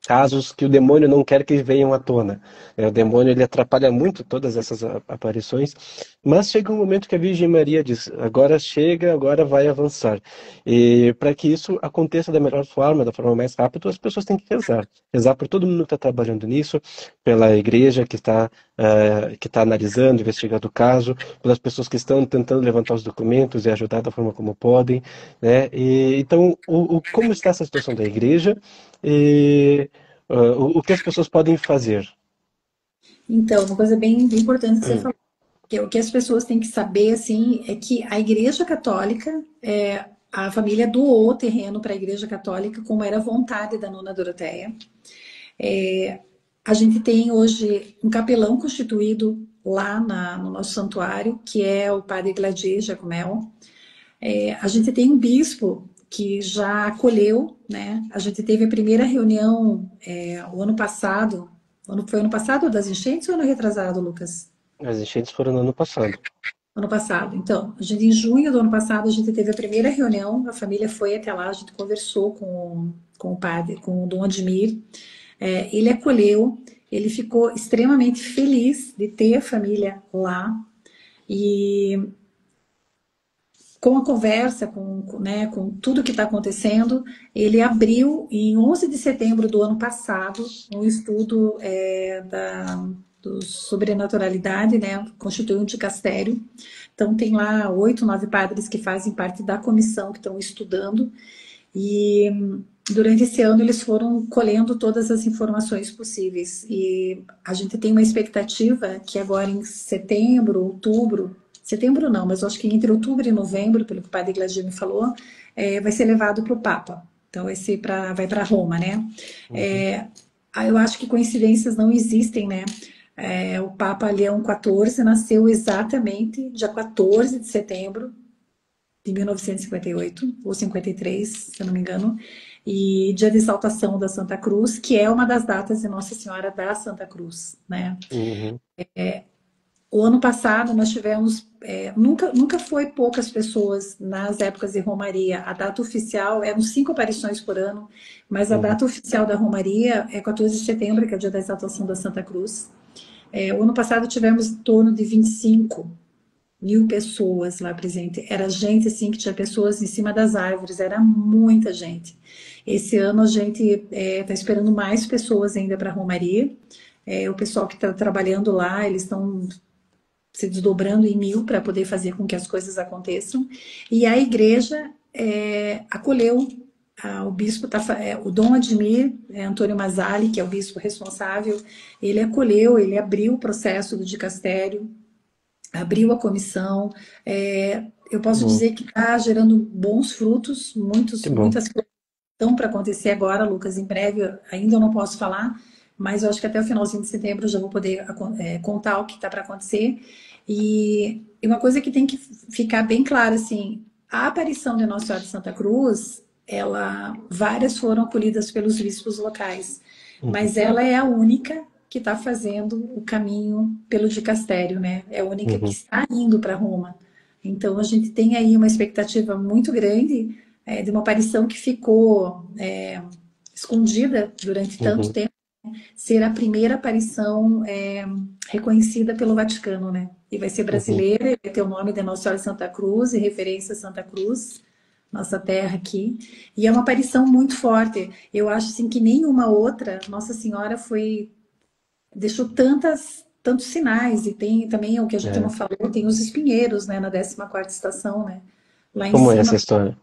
casos que o demônio não quer que venham à tona. O demônio ele atrapalha muito todas essas aparições, mas chega um momento que a Virgem Maria diz: agora chega, agora vai avançar. E para que isso aconteça da melhor forma, da forma mais rápida, as pessoas têm que rezar. Rezar por todo mundo que está trabalhando nisso, pela igreja que está analisando, investigando o caso, pelas pessoas que estão tentando levantar os documentos e ajudar da forma como podem, né? E, então, como está essa situação da igreja e o que as pessoas podem fazer? Então, uma coisa bem importante que você falou, que é o que as pessoas têm que saber, assim, é que a Igreja Católica, a família doou o terreno para a Igreja Católica, como era a vontade da Nona Doroteia. A gente tem hoje um capelão constituído lá no nosso santuário, que é o Padre Gladier Jacomel. A gente tem um bispo que já acolheu, né? A gente teve a primeira reunião o ano passado. Foi ano passado das enchentes ou ano retrasado, Lucas? As enchentes foram no ano passado. Ano passado. Então, a gente, em junho do ano passado, a gente teve a primeira reunião, a família foi até lá, a gente conversou com o padre, com o Dom Admir. Ele acolheu, ele ficou extremamente feliz de ter a família lá. E com a conversa, né, com tudo que está acontecendo, ele abriu em 11 de setembro do ano passado um estudo do sobrenaturalidade, né, constituiu um dicastério. Então tem lá 8, 9 padres que fazem parte da comissão que estão estudando e durante esse ano eles foram colhendo todas as informações possíveis e a gente tem uma expectativa que agora em setembro, outubro, setembro não, mas eu acho que entre outubro e novembro, pelo que o padre Gladir me falou, vai ser levado para o Papa. Então vai para Roma, né? Uhum. Eu acho que coincidências não existem, né? O Papa Leão XIV nasceu exatamente dia 14 de setembro de 1958, ou 53, se eu não me engano, e dia de exaltação da Santa Cruz, que é uma das datas de Nossa Senhora da Santa Cruz, né? Uhum. O ano passado nós tivemos, nunca foi poucas pessoas nas épocas de Romaria. A data oficial eram 5 aparições por ano, mas a Uhum. data oficial da Romaria é 14 de setembro, que é o dia da exaltação da Santa Cruz. O ano passado tivemos em torno de 25.000 pessoas lá presentes. Era gente assim que tinha pessoas em cima das árvores, era muita gente. Esse ano a gente está esperando mais pessoas ainda para a Romaria. O pessoal que está trabalhando lá, eles estão se desdobrando em mil para poder fazer com que as coisas aconteçam. E a igreja acolheu o bispo, o Dom Admir Antônio Mazzali, que é o bispo responsável, ele acolheu, ele abriu o processo do dicastério, abriu a comissão. Eu posso Bom, dizer que está gerando bons frutos, que bom. muitas coisas estão para acontecer agora, Lucas. Em breve, ainda eu não posso falar, mas eu acho que até o finalzinho de setembro eu já vou poder contar o que está para acontecer. E E uma coisa que tem que ficar bem clara, assim, a aparição de Nossa Senhora de Santa Cruz, várias foram acolhidas pelos bispos locais, Uhum, mas ela é a única que está fazendo o caminho pelo dicastério, né? É a única que uhum, está indo para Roma. Então a gente tem aí uma expectativa muito grande de uma aparição que ficou escondida durante tanto uhum, tempo, ser a primeira aparição reconhecida pelo Vaticano, né? E vai ser uhum. brasileira, vai ter o nome de Nossa Senhora de Santa Cruz, e referência a Santa Cruz, nossa terra aqui. E é uma aparição muito forte. Eu acho assim que nenhuma outra Nossa Senhora deixou tantos sinais. E tem também o que a gente não É. falou, tem os espinheiros, né, na 14ª estação, né? Lá em Como é essa cima história?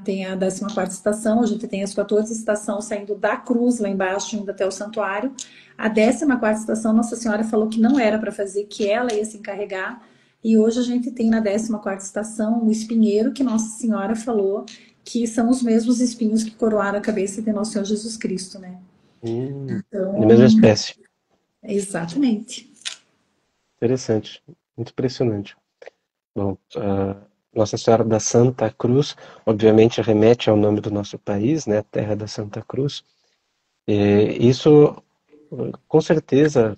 tem a 14ª estação, a gente tem as 14 estações saindo da cruz lá embaixo, indo até o santuário. A 14ª estação, Nossa Senhora falou que não era para fazer, que ela ia se encarregar. E hoje a gente tem na 14ª estação o espinheiro que Nossa Senhora falou que são os mesmos espinhos que coroaram a cabeça de Nosso Senhor Jesus Cristo, né? Hum, de mesma Então, espécie. exatamente. Interessante. Muito impressionante. Bom, Nossa Senhora da Santa Cruz, obviamente remete ao nome do nosso país, né? Terra da Santa Cruz. E isso, com certeza,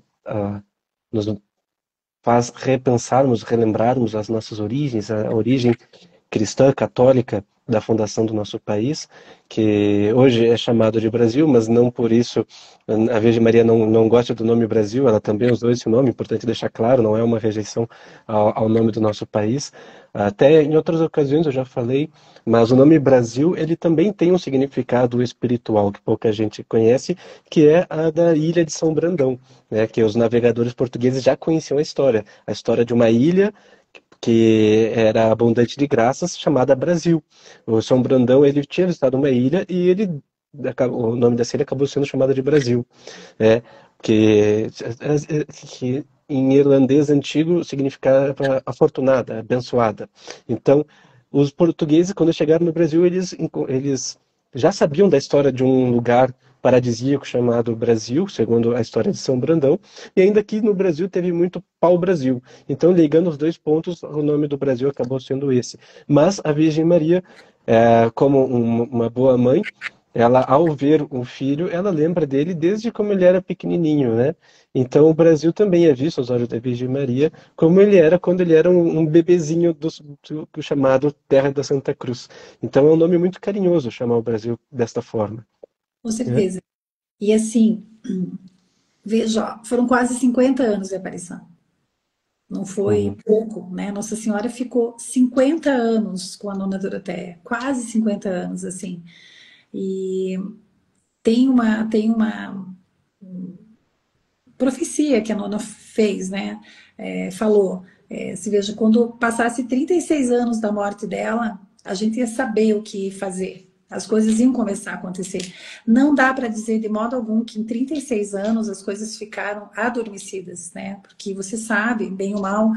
nos faz repensarmos, relembrarmos as nossas origens, a origem cristã, católica da fundação do nosso país, que hoje é chamado de Brasil, mas não por isso a Virgem Maria não gosta do nome Brasil, ela também usou esse nome, importante deixar claro, não é uma rejeição ao nome do nosso país. Até em outras ocasiões eu já falei, mas o nome Brasil, ele também tem um significado espiritual que pouca gente conhece, que é a da ilha de São Brandão, né, que os navegadores portugueses já conheciam a história de uma ilha que era abundante de graças, chamada Brasil. O São Brandão, ele tinha visitado uma ilha e o nome dessa ilha acabou sendo chamada de Brasil, né? Que em irlandês antigo significava afortunada, abençoada. Então, os portugueses, quando chegaram no Brasil, eles já sabiam da história de um lugar paradisíaco chamado Brasil, segundo a história de São Brandão, e ainda aqui no Brasil teve muito pau-brasil. Então, ligando os dois pontos, o nome do Brasil acabou sendo esse. Mas a Virgem Maria, como uma boa mãe, ela, ao ver um filho, ela lembra dele desde como ele era pequenininho, né? Então, o Brasil também é visto aos olhos da Virgem Maria como ele era quando ele era um bebezinho do chamado Terra da Santa Cruz. Então, é um nome muito carinhoso chamar o Brasil desta forma, Com né? certeza. E assim, veja, ó, foram quase 50 anos de aparição. Não foi Uhum, pouco, né? Nossa Senhora ficou 50 anos com a Nona Doroteia, quase 50 anos, assim. E tem uma profecia que a Nona fez, né? Falou, se veja, quando passasse 36 anos da morte dela, a gente ia saber o que fazer. As coisas iam começar a acontecer. Não dá para dizer de modo algum que em 36 anos as coisas ficaram adormecidas, né? Porque você sabe, bem ou mal,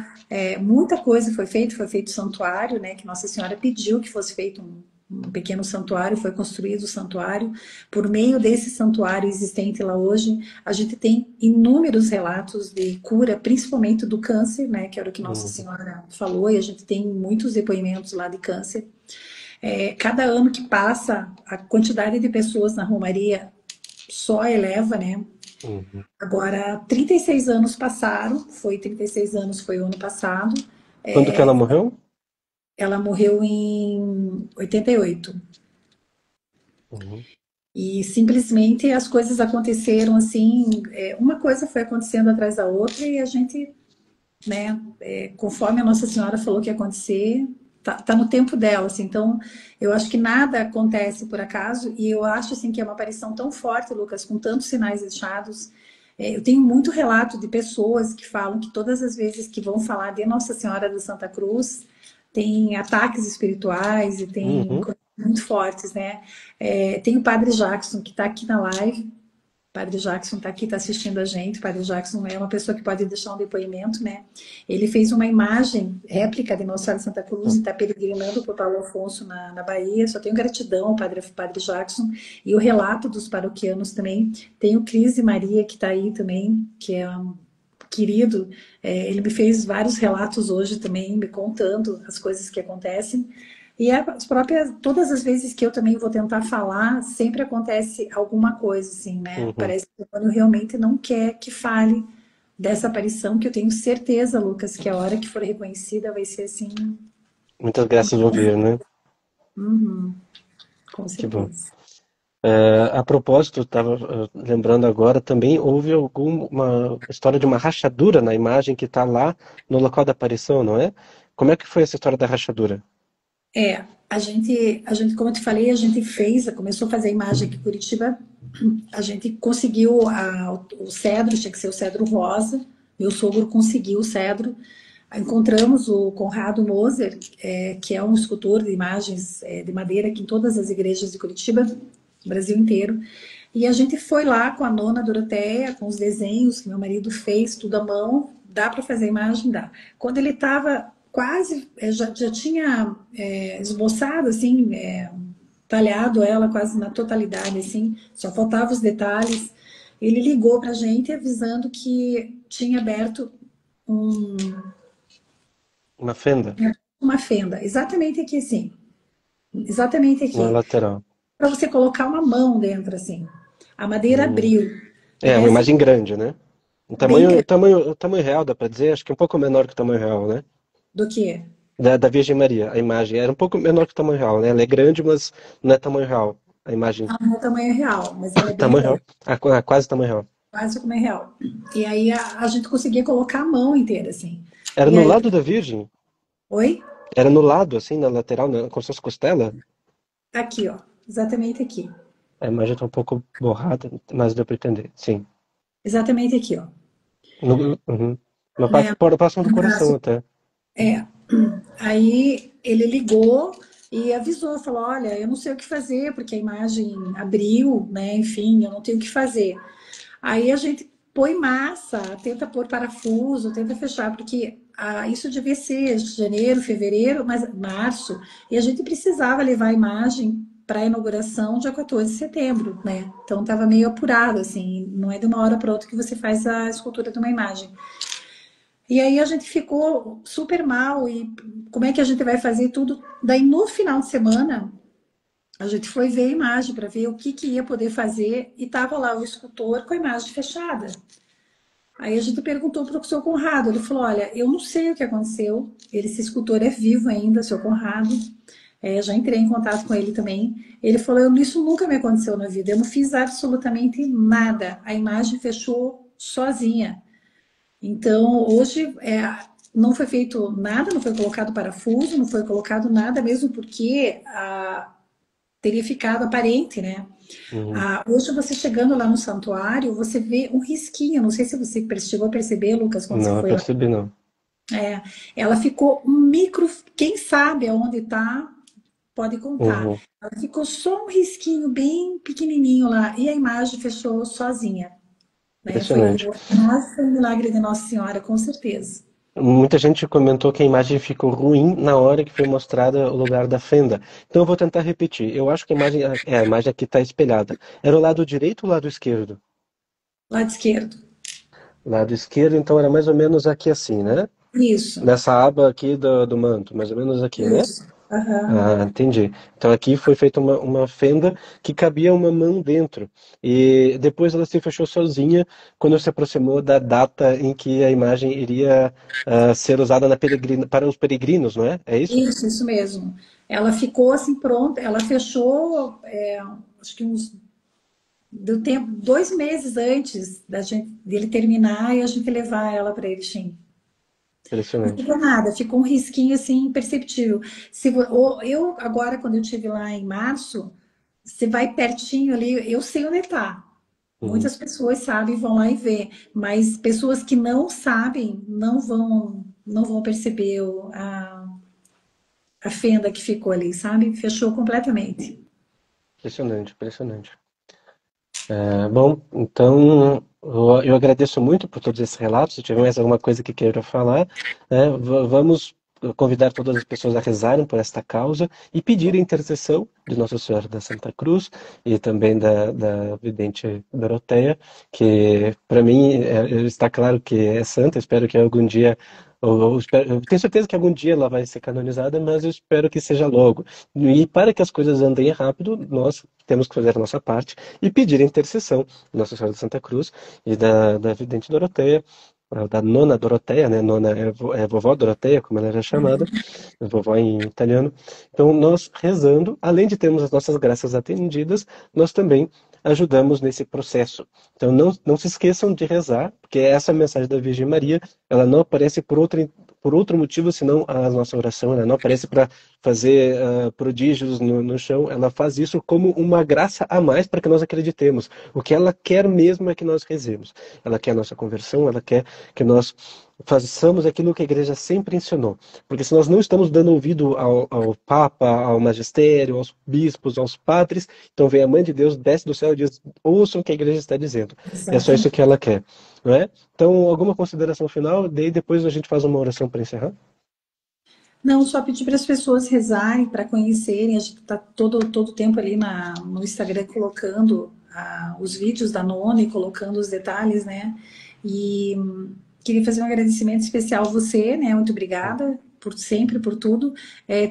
muita coisa foi feito santuário, né? Que Nossa Senhora pediu que fosse feito um pequeno santuário, foi construído o santuário. Por meio desse santuário existente lá hoje, a gente tem inúmeros relatos de cura, principalmente do câncer, né? Que era o que Nossa uhum, Senhora falou, e a gente tem muitos depoimentos lá de câncer. Cada ano que passa, a quantidade de pessoas na Romaria só eleva, né? uhum. Agora, 36 anos passaram, 36 anos foi o ano passado. Quando que ela morreu? Ela morreu em 88. Uhum, E simplesmente as coisas aconteceram assim, uma coisa foi acontecendo atrás da outra e a gente, né, conforme a Nossa Senhora falou que ia acontecer, tá no tempo dela, assim. Então, eu acho que nada acontece por acaso e eu acho assim que é uma aparição tão forte, Lucas, com tantos sinais deixados. Eu tenho muito relato de pessoas que falam que todas as vezes que vão falar de Nossa Senhora da Santa Cruz, tem ataques espirituais e tem uhum. coisas muito fortes, né? Tem o Padre Jackson que está aqui na live. Padre Jackson está aqui, está assistindo a gente. O Padre Jackson é uma pessoa que pode deixar um depoimento, né? Ele fez uma imagem, réplica de Nossa Senhora de Santa Cruz e está peregrinando por Paulo Afonso na Bahia. Só tenho gratidão ao Padre Jackson e o relato dos paroquianos também. Tem o Cris e Maria que está aí também, que é querido, ele me fez vários relatos hoje também, me contando as coisas que acontecem. E as próprias, todas as vezes que eu também vou tentar falar, sempre acontece alguma coisa, assim, né? Uhum. Parece que o demônio realmente não quer que fale dessa aparição, que eu tenho certeza, Lucas, que a hora que for reconhecida vai ser assim, Muitas graças vão vir, né? uhum, com Que bom. certeza. A propósito, estava lembrando agora, também houve alguma história de uma rachadura na imagem que está lá no local da aparição, não é? Como é que foi essa história da rachadura? A gente, como eu te falei, a gente fez, começou a fazer a imagem aqui em Curitiba, a gente conseguiu o cedro, tinha que ser o cedro rosa, meu sogro conseguiu o cedro, encontramos o Conrado Moser, que é um escultor de imagens de madeira aqui em todas as igrejas de Curitiba, Brasil inteiro, e a gente foi lá com a nona Doroteia, com os desenhos que meu marido fez, tudo à mão, dá para fazer a imagem? Dá. Quando ele estava quase, já tinha esboçado, assim, talhado ela quase na totalidade, assim, só faltava os detalhes. Ele ligou para a gente avisando que tinha aberto um, Uma fenda uma fenda, exatamente aqui, assim, exatamente na aqui, lateral. para você colocar uma mão dentro, assim. A madeira Hum. abriu. É, uma Essa imagem grande, né? O bem tamanho, o grande tamanho, o tamanho real, dá para dizer, acho que é um pouco menor que o tamanho real, né? do que Da Virgem Maria, a imagem era um pouco menor que o tamanho real, né? Ela é grande, mas não é tamanho real. A imagem, ela não é tamanho real, mas ela é bem tamanho real, grande, quase tamanho real. quase o tamanho real. E aí a gente conseguia colocar a mão inteira, assim. Era E no aí, lado da Virgem? oi? Era no lado, assim, na lateral, como se fosse costela? Aqui, ó, exatamente aqui. A imagem tá um pouco borrada, mas deu para entender, sim. Exatamente aqui, ó. Uhum. Uma parte Né? próxima do No coração braço. até. É. Aí ele ligou e avisou, falou: olha, eu não sei o que fazer, porque a imagem abriu, né? Enfim, eu não tenho o que fazer. Aí a gente põe massa, tenta pôr parafuso, tenta fechar, porque isso devia ser janeiro, fevereiro, mas março, e a gente precisava levar a imagem para a inauguração dia 14 de setembro, né? Então estava meio apurado, assim, não é de uma hora para outra que você faz a escultura de uma imagem. E aí a gente ficou super mal e como é que a gente vai fazer tudo? Daí no final de semana a gente foi ver a imagem para ver o que ia poder fazer e tava lá o escultor com a imagem fechada. Aí a gente perguntou para o seu Conrado, ele falou: olha, eu não sei o que aconteceu, esse escultor é vivo ainda, seu Conrado. Já entrei em contato com ele também. Ele falou: isso nunca me aconteceu na vida, eu não fiz absolutamente nada, a imagem fechou sozinha. Então, hoje não foi feito nada, não foi colocado parafuso, não foi colocado nada, mesmo porque teria ficado aparente, né? Uhum. Hoje, você chegando lá no santuário, você vê um risquinho. Não sei se você chegou a perceber, Lucas, quando você Não, eu foi lá. percebi não. Ela ficou um micro, quem sabe aonde está, pode contar. Uhum. Ela ficou só um risquinho bem pequenininho lá e a imagem fechou sozinha, né? Foi Impressionante. por nossa, um milagre de Nossa Senhora, com certeza. Muita gente comentou que a imagem ficou ruim na hora que foi mostrada o lugar da fenda. Então eu vou tentar repetir. Eu acho que a imagem aqui está espelhada. Era o lado direito ou o lado esquerdo? Lado esquerdo. Lado esquerdo, então era mais ou menos aqui assim, né? Isso, Nessa aba aqui do manto, mais ou menos aqui, né? isso. Aham. Ah, entendi. Então aqui foi feita uma fenda que cabia uma mão dentro. E depois ela se fechou sozinha quando se aproximou da data em que a imagem iria ser usada para os peregrinos, não é? É isso? Isso mesmo. Ela ficou assim pronta, ela fechou, acho que deu tempo, 2 meses antes dele terminar e a gente levar ela para Erechim. Não Impressionante. ficou nada, ficou um risquinho assim imperceptível. Eu agora, quando eu estive lá em março, você vai pertinho ali, eu sei onde está. Uhum. Muitas pessoas sabem, vão lá e vê, mas pessoas que não sabem não vão perceber a fenda que ficou ali, sabe? Fechou completamente. Impressionante, impressionante. Bom, então eu agradeço muito por todos esses relatos. Se tiver mais alguma coisa que queira falar, vamos convidar todas as pessoas a rezarem por esta causa e pedir a intercessão de Nossa Senhora da Santa Cruz e também da vidente Doroteia, que para mim está claro que é santa. Espero que algum dia, eu tenho certeza que algum dia ela vai ser canonizada, mas eu espero que seja logo. E para que as coisas andem rápido, nós temos que fazer a nossa parte e pedir a intercessão de Nossa Senhora da Santa Cruz e da vidente Doroteia, da nona Doroteia, né? Nona é vovó Doroteia, como ela era chamada, vovó em italiano. Então, nós rezando, além de termos as nossas graças atendidas, nós também ajudamos nesse processo. Então, não se esqueçam de rezar, porque essa mensagem da Virgem Maria, ela não aparece por outro motivo, senão a nossa oração. Ela não aparece para fazer prodígios no chão. Ela faz isso como uma graça a mais para que nós acreditemos. O que ela quer mesmo é que nós rezemos. Ela quer a nossa conversão, ela quer que nós façamos aquilo que a igreja sempre ensinou. Porque se nós não estamos dando ouvido ao Papa, ao magistério, aos bispos, aos padres, então vem a Mãe de Deus, desce do céu e diz: ouçam o que a igreja está dizendo. É só isso Exatamente. que ela quer. Não é? Então, alguma consideração final? Daí depois a gente faz uma oração para encerrar? Não, só pedir para as pessoas rezarem, para conhecerem. A gente está todo tempo ali no Instagram colocando os vídeos da nona e colocando os detalhes, né? E queria fazer um agradecimento especial a você, né? Muito obrigada por sempre, por tudo.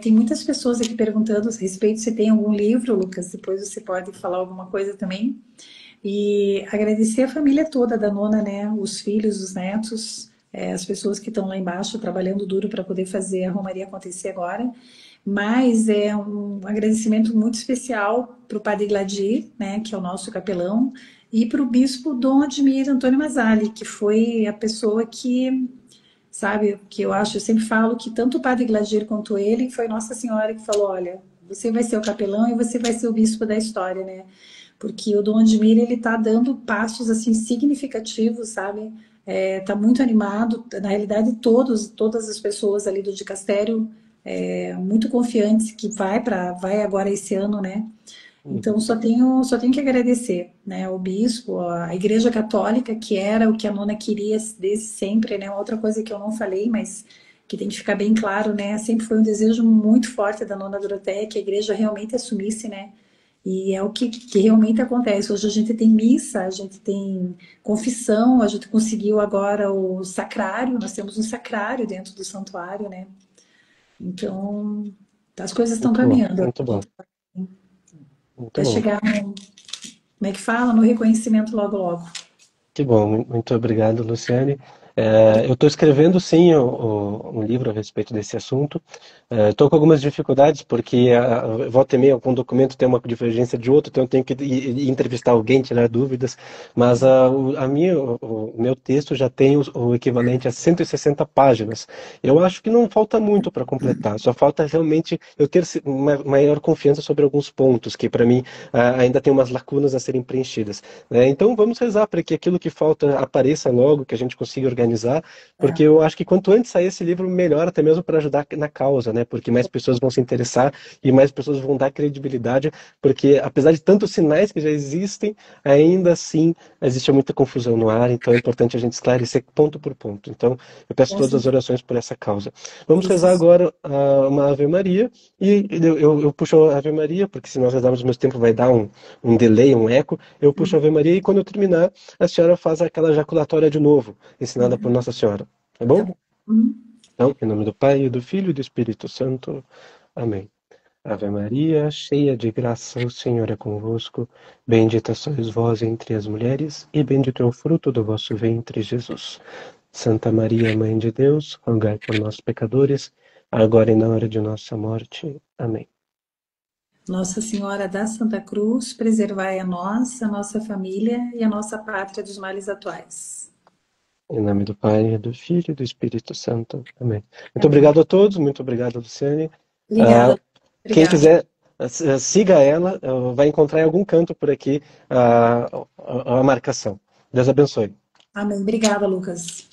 Tem muitas pessoas aqui perguntando a respeito se tem algum livro, Lucas. Depois você pode falar alguma coisa também. E agradecer a família toda da nona, né? Os filhos, os netos, as pessoas que estão lá embaixo trabalhando duro para poder fazer a Romaria acontecer agora. Mas é um agradecimento muito especial para o Padre Gladir, né? Que é o nosso capelão, e para o Bispo Dom Admir Antônio Mazzali, que foi a pessoa que, sabe, que eu sempre falo que tanto o Padre Gladir quanto ele foi Nossa Senhora que falou: olha, você vai ser o capelão e você vai ser o bispo da história, né? Porque o Dom Admir, ele tá dando passos, assim, significativos, sabe? Tá muito animado. Na realidade, todas as pessoas ali do dicastério, muito confiantes que vai agora esse ano, né? Uhum. Então, só tenho que agradecer, né? O bispo, a Igreja Católica, que era o que a nona queria desde sempre, né? Outra coisa que eu não falei, mas que tem que ficar bem claro, né? Sempre foi um desejo muito forte da nona Doroteia que a igreja realmente assumisse, né? E é o que realmente acontece. Hoje a gente tem missa, a gente tem confissão, a gente conseguiu agora o sacrário, nós temos um sacrário dentro do santuário, né? Então, as coisas estão Muito bom, caminhando. muito bom, muito Vai bom. chegar no, como é que fala? No reconhecimento logo, logo. Que bom, muito obrigado, Luciane. Eu estou escrevendo, sim, um livro a respeito desse assunto. Estou com algumas dificuldades, porque volta e meia algum documento tem uma divergência de outro, então eu tenho que entrevistar alguém, tirar dúvidas. Mas o meu texto já tem o equivalente a 160 páginas. Eu acho que não falta muito para completar, só falta realmente eu ter uma maior confiança sobre alguns pontos, que para mim ainda tem umas lacunas a serem preenchidas, né? Então vamos rezar para que aquilo que falta apareça logo, que a gente consiga organizar, porque É, eu acho que quanto antes sair esse livro, melhor, até mesmo para ajudar na causa, né? Porque mais pessoas vão se interessar e mais pessoas vão dar credibilidade, porque apesar de tantos sinais que já existem, ainda assim existe muita confusão no ar, então é importante a gente esclarecer ponto por ponto. Então eu peço com todas as certeza. orações por essa causa. Vamos rezar Isso. agora uma Ave Maria, e eu puxo a Ave Maria, porque se nós rezarmos ao mesmo tempo vai dar um delay, um eco. Eu puxo a Ave Maria e quando eu terminar, a senhora faz aquela jaculatória de novo, ensinada por Nossa Senhora. Tá Tá bom? bom. Uhum. Então, em nome do Pai, e do Filho e do Espírito Santo. Amém. Ave Maria, cheia de graça, o Senhor é convosco. Bendita sois vós entre as mulheres, e bendito é o fruto do vosso ventre, Jesus. Santa Maria, Mãe de Deus, rogai por nós, pecadores, agora e na hora de nossa morte. Amém. Nossa Senhora da Santa Cruz, preservai a nossa família e a nossa pátria dos males atuais. Em nome do Pai, do Filho e do Espírito Santo. Amém. Muito Amém. obrigado a todos, muito obrigado, Luciane. Ah, Obrigada. quem Obrigada. quiser, siga ela, vai encontrar em algum canto por aqui a marcação. Deus abençoe. Amém. Obrigada, Lucas.